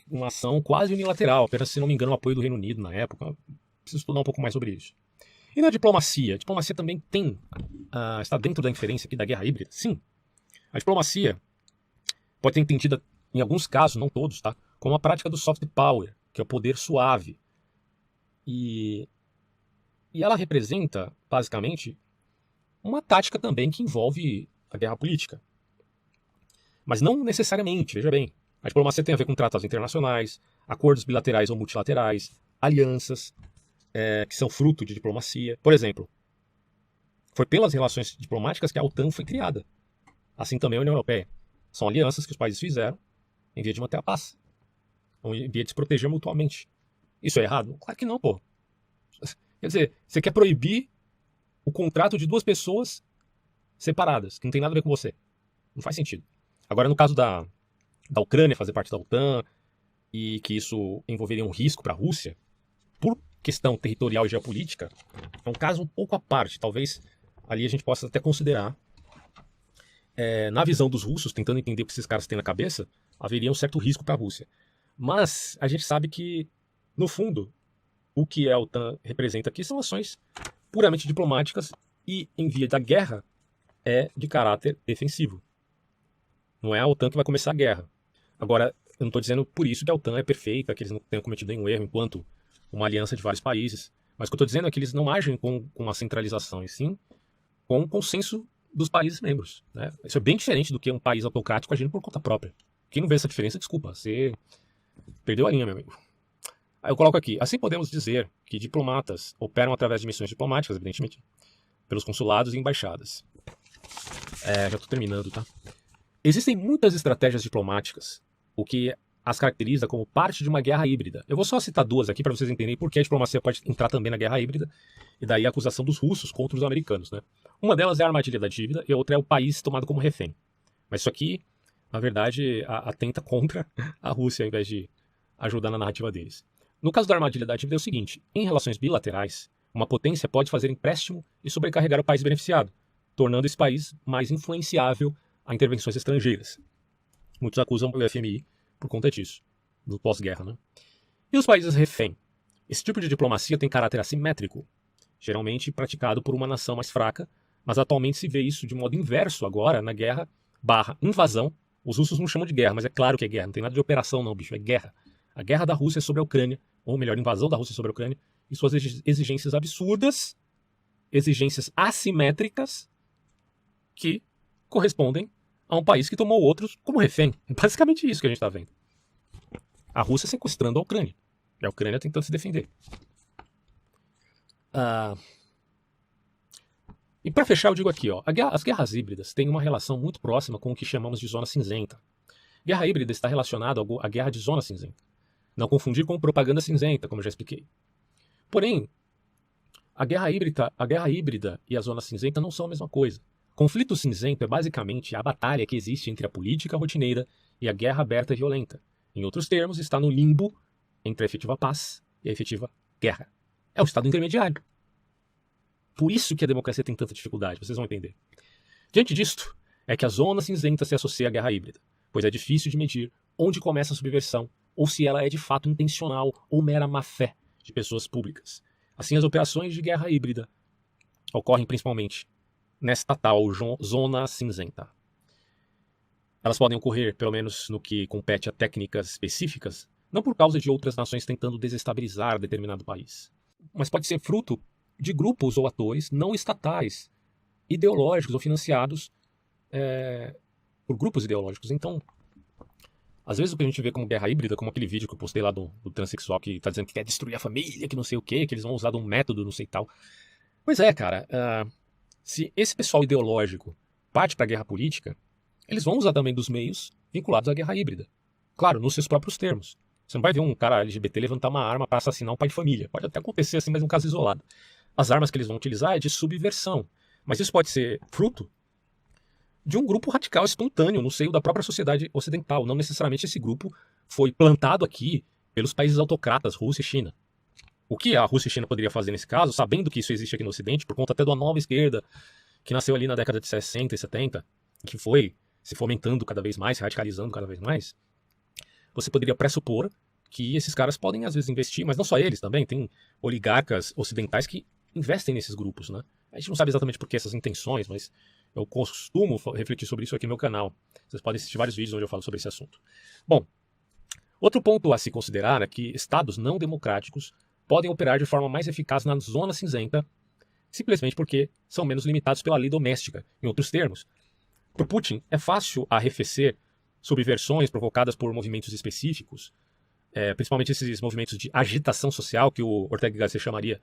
uma ação quase unilateral, apenas, se não me engano, o apoio do Reino Unido na época. Preciso estudar um pouco mais sobre isso. E na diplomacia? A diplomacia também está dentro da inferência aqui da guerra híbrida? Sim. A diplomacia pode ser entendida, em alguns casos, não todos, tá, como a prática do soft power, que é o poder suave. E ela representa, basicamente, uma tática também que envolve a guerra política. Mas não necessariamente, veja bem. A diplomacia tem a ver com tratados internacionais, acordos bilaterais ou multilaterais, alianças, que são fruto de diplomacia. Por exemplo, foi pelas relações diplomáticas que a OTAN foi criada. Assim também a União Europeia. São alianças que os países fizeram em via de manter a paz, em via de se proteger mutuamente. Isso é errado? Claro que não, pô. Quer dizer, você quer proibir o contrato de duas pessoas separadas, que não tem nada a ver com você. Não faz sentido. Agora, no caso da Ucrânia fazer parte da OTAN, e que isso envolveria um risco para a Rússia, por questão territorial e geopolítica, é um caso um pouco à parte. Talvez ali a gente possa até considerar, na visão dos russos, tentando entender o que esses caras têm na cabeça, haveria um certo risco para a Rússia. Mas a gente sabe que, no fundo, o que a OTAN representa aqui são ações puramente diplomáticas e, em via da guerra, é de caráter defensivo. Não é a OTAN que vai começar a guerra. Agora, eu não estou dizendo por isso que a OTAN é perfeita, que eles não tenham cometido nenhum erro enquanto uma aliança de vários países. Mas o que eu estou dizendo é que eles não agem com uma centralização, e sim com um consenso dos países membros. Né? Isso é bem diferente do que um país autocrático agindo por conta própria. Quem não vê essa diferença, desculpa, você perdeu a linha, meu amigo. Aí eu coloco aqui, assim podemos dizer que diplomatas operam através de missões diplomáticas, evidentemente, pelos consulados e embaixadas. Já estou terminando, tá? Existem muitas estratégias diplomáticas, o que as caracteriza como parte de uma guerra híbrida. Eu vou só citar duas aqui para vocês entenderem por que a diplomacia pode entrar também na guerra híbrida, e daí a acusação dos russos contra os americanos, né? Uma delas é a armadilha da dívida e a outra é o país tomado como refém. Mas isso aqui, na verdade, atenta contra a Rússia ao invés de ajudar na narrativa deles. No caso da armadilha da dívida é o seguinte, em relações bilaterais, uma potência pode fazer empréstimo e sobrecarregar o país beneficiado, tornando esse país mais influenciável a intervenções estrangeiras. Muitos acusam o FMI por conta disso, do pós-guerra, né? E os países refém? Esse tipo de diplomacia tem caráter assimétrico, geralmente praticado por uma nação mais fraca, mas atualmente se vê isso de modo inverso agora na guerra / invasão. Os russos não chamam de guerra, mas é claro que é guerra, não tem nada de operação não, bicho, é guerra. A guerra da Rússia sobre a Ucrânia, ou melhor, invasão da Rússia sobre a Ucrânia, e suas exigências absurdas, exigências assimétricas, que correspondem a um país que tomou outros como refém. É basicamente isso que a gente está vendo. A Rússia sequestrando a Ucrânia, e a Ucrânia tentando se defender. E para fechar, eu digo aqui, ó, as guerras híbridas têm uma relação muito próxima com o que chamamos de zona cinzenta. Guerra híbrida está relacionada à guerra de zona cinzenta. Não confundir com propaganda cinzenta, como eu já expliquei. Porém, a guerra híbrida e a zona cinzenta não são a mesma coisa. Conflito cinzento é basicamente a batalha que existe entre a política rotineira e a guerra aberta e violenta. Em outros termos, está no limbo entre a efetiva paz e a efetiva guerra. É o estado intermediário. Por isso que a democracia tem tanta dificuldade, vocês vão entender. Diante disto, é que a zona cinzenta se associa à guerra híbrida. pois é difícil de medir onde começa a subversão ou se ela é de fato intencional ou mera má-fé de pessoas públicas. Assim, as operações de guerra híbrida ocorrem principalmente nesta tal zona cinzenta. Elas podem ocorrer, pelo menos no que compete a técnicas específicas, não por causa de outras nações tentando desestabilizar determinado país, mas pode ser fruto de grupos ou atores não estatais, ideológicos ou financiados por grupos ideológicos. Então, às vezes o que a gente vê como guerra híbrida, como aquele vídeo que eu postei lá do transexual que tá dizendo que quer destruir a família, que não sei o quê, que eles vão usar de um método, não sei tal. Pois é, cara, se esse pessoal ideológico parte para a guerra política, eles vão usar também dos meios vinculados à guerra híbrida. Claro, nos seus próprios termos. Você não vai ver um cara LGBT levantar uma arma para assassinar um pai de família. Pode até acontecer assim, mas é um caso isolado. As armas que eles vão utilizar é de subversão. Mas isso pode ser fruto de um grupo radical espontâneo no seio da própria sociedade ocidental. Não necessariamente esse grupo foi plantado aqui pelos países autocratas, Rússia e China. O que a Rússia e China poderia fazer nesse caso, sabendo que isso existe aqui no Ocidente, por conta até da nova esquerda, que nasceu ali na década de 60 e 70, que foi se fomentando cada vez mais, se radicalizando cada vez mais, você poderia pressupor que esses caras podem às vezes investir, mas não só eles também, tem oligarcas ocidentais que investem nesses grupos, né? A gente não sabe exatamente por que essas intenções, mas eu costumo refletir sobre isso aqui no meu canal. Vocês podem assistir vários vídeos onde eu falo sobre esse assunto. Bom, outro ponto a se considerar é que estados não democráticos podem operar de forma mais eficaz na zona cinzenta, simplesmente porque são menos limitados pela lei doméstica. Em outros termos, para Putin é fácil arrefecer subversões provocadas por movimentos específicos, principalmente esses movimentos de agitação social, que o Ortega y Gasset chamaria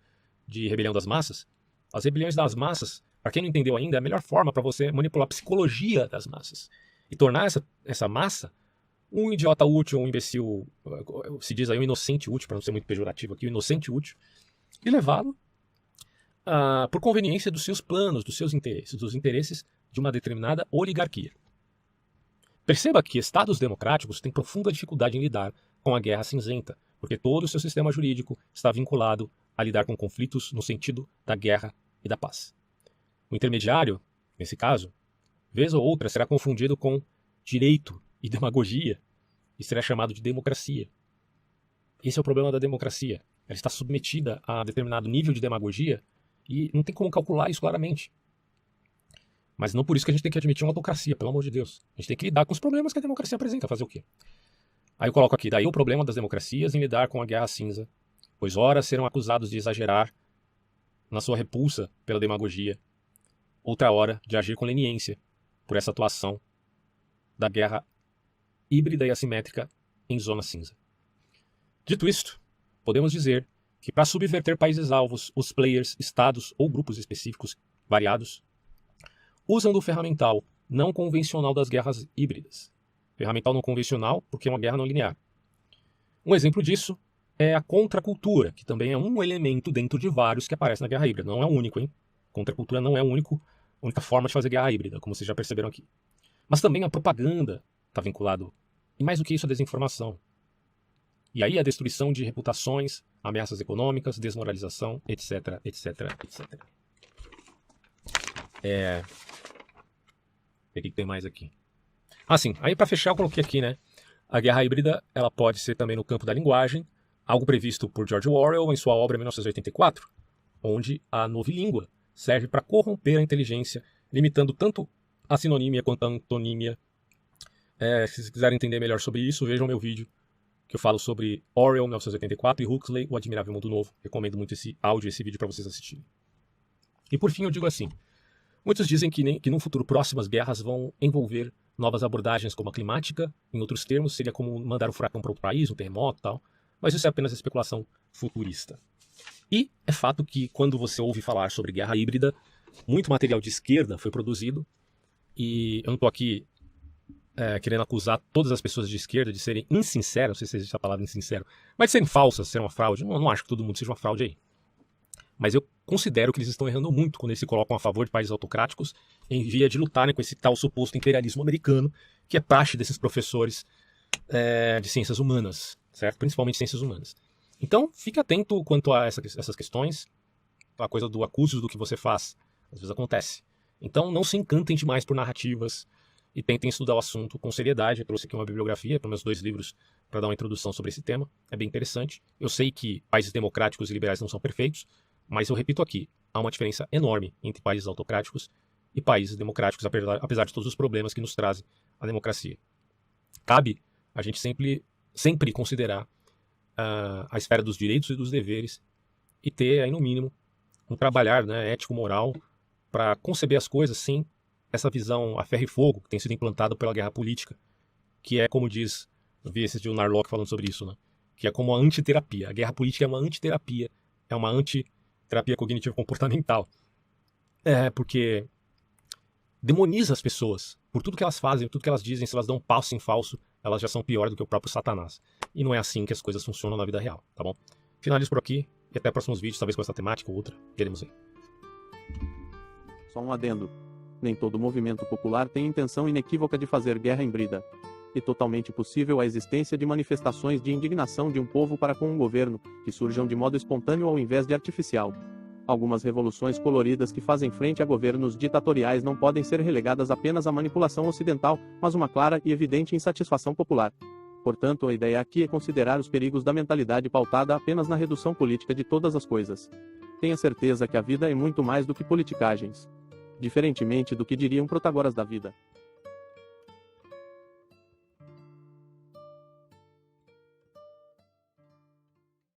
de rebelião das massas. As rebeliões das massas, para quem não entendeu ainda, é a melhor forma para você manipular a psicologia das massas e tornar essa massa um idiota útil, um imbecil, se diz aí um inocente útil, para não ser muito pejorativo aqui, um inocente útil, e levá-lo por conveniência dos seus planos, dos seus interesses, dos interesses de uma determinada oligarquia. Perceba que estados democráticos têm profunda dificuldade em lidar com a guerra cinzenta, porque todo o seu sistema jurídico está vinculado a lidar com conflitos no sentido da guerra e da paz. O intermediário, nesse caso, vez ou outra será confundido com direito e demagogia e será chamado de democracia. Esse é o problema da democracia. Ela está submetida a determinado nível de demagogia e não tem como calcular isso claramente. Mas não por isso que a gente tem que admitir uma autocracia, pelo amor de Deus. A gente tem que lidar com os problemas que a democracia apresenta, fazer o quê? Aí eu coloco aqui, daí o problema das democracias em lidar com a guerra cinza, pois ora serão acusados de exagerar na sua repulsa pela demagogia, outra hora de agir com leniência por essa atuação da guerra híbrida e assimétrica em zona cinza. Dito isto, podemos dizer que para subverter países alvos, os players, estados ou grupos específicos variados usam do ferramental não convencional das guerras híbridas. Ferramental não convencional porque é uma guerra não linear. Um exemplo disso é a contracultura, que também é um elemento dentro de vários que aparece na guerra híbrida. Não é o único, hein? Contracultura não é a única forma de fazer guerra híbrida, como vocês já perceberam aqui. Mas também a propaganda está vinculado, e mais do que isso, a desinformação. E aí a destruição de reputações, ameaças econômicas, desmoralização, etc, etc, etc. O que tem mais aqui? Sim, aí para fechar eu coloquei aqui, né? A guerra híbrida, ela pode ser também no campo da linguagem, algo previsto por George Orwell em sua obra 1984, onde a novilíngua serve para corromper a inteligência, limitando tanto a sinonímia quanto a antonímia. Se vocês quiserem entender melhor sobre isso, vejam meu vídeo que eu falo sobre Orwell 1984 e Huxley, O Admirável Mundo Novo. Recomendo muito esse áudio, esse vídeo para vocês assistirem. E por fim eu digo assim, muitos dizem que num futuro próximo as guerras vão envolver novas abordagens como a climática, em outros termos seria como mandar um furacão para outro país, um terremoto e tal, mas isso é apenas especulação futurista. E é fato que quando você ouve falar sobre guerra híbrida, muito material de esquerda foi produzido, e eu não estou aqui querendo acusar todas as pessoas de esquerda de serem insinceras, não sei se existe a palavra insincero, mas de serem falsas, ser uma fraude. Não acho que todo mundo seja uma fraude aí. Mas eu considero que eles estão errando muito quando eles se colocam a favor de países autocráticos em via de lutarem com esse tal suposto imperialismo americano, que é praxe desses professores de ciências humanas, certo? Principalmente ciências humanas. Então, fique atento quanto a essas questões. A coisa do acuse do que você faz, às vezes acontece. Então, não se encantem demais por narrativas e tentem estudar o assunto com seriedade. Eu trouxe aqui uma bibliografia para meus 2 livros para dar uma introdução sobre esse tema. É bem interessante. Eu sei que países democráticos e liberais não são perfeitos, mas eu repito aqui, há uma diferença enorme entre países autocráticos e países democráticos, apesar de todos os problemas que nos trazem a democracia. Cabe a gente sempre considerar a esfera dos direitos e dos deveres e ter, aí no mínimo, um trabalhar, né, ético-moral para conceber as coisas sem essa visão a ferro e fogo que tem sido implantada pela guerra política, que é, como diz, eu vi esse de Narlock falando sobre isso, né, que é como a antiterapia. A guerra política é uma antiterapia, é uma antiterapia cognitivo-comportamental. Porque demoniza as pessoas por tudo que elas fazem, tudo que elas dizem. Se elas dão um passo em falso, elas já são piores do que o próprio Satanás. E não é assim que as coisas funcionam na vida real, tá bom? Finalizo por aqui e até próximos vídeos, talvez com essa temática ou outra, veremos aí. Só um adendo. Nem todo movimento popular tem intenção inequívoca de fazer guerra híbrida. É totalmente possível a existência de manifestações de indignação de um povo para com um governo, que surjam de modo espontâneo ao invés de artificial. Algumas revoluções coloridas que fazem frente a governos ditatoriais não podem ser relegadas apenas à manipulação ocidental, mas uma clara e evidente insatisfação popular. Portanto, a ideia aqui é considerar os perigos da mentalidade pautada apenas na redução política de todas as coisas. Tenha certeza que a vida é muito mais do que politicagens. Diferentemente do que diriam Protagoras da vida.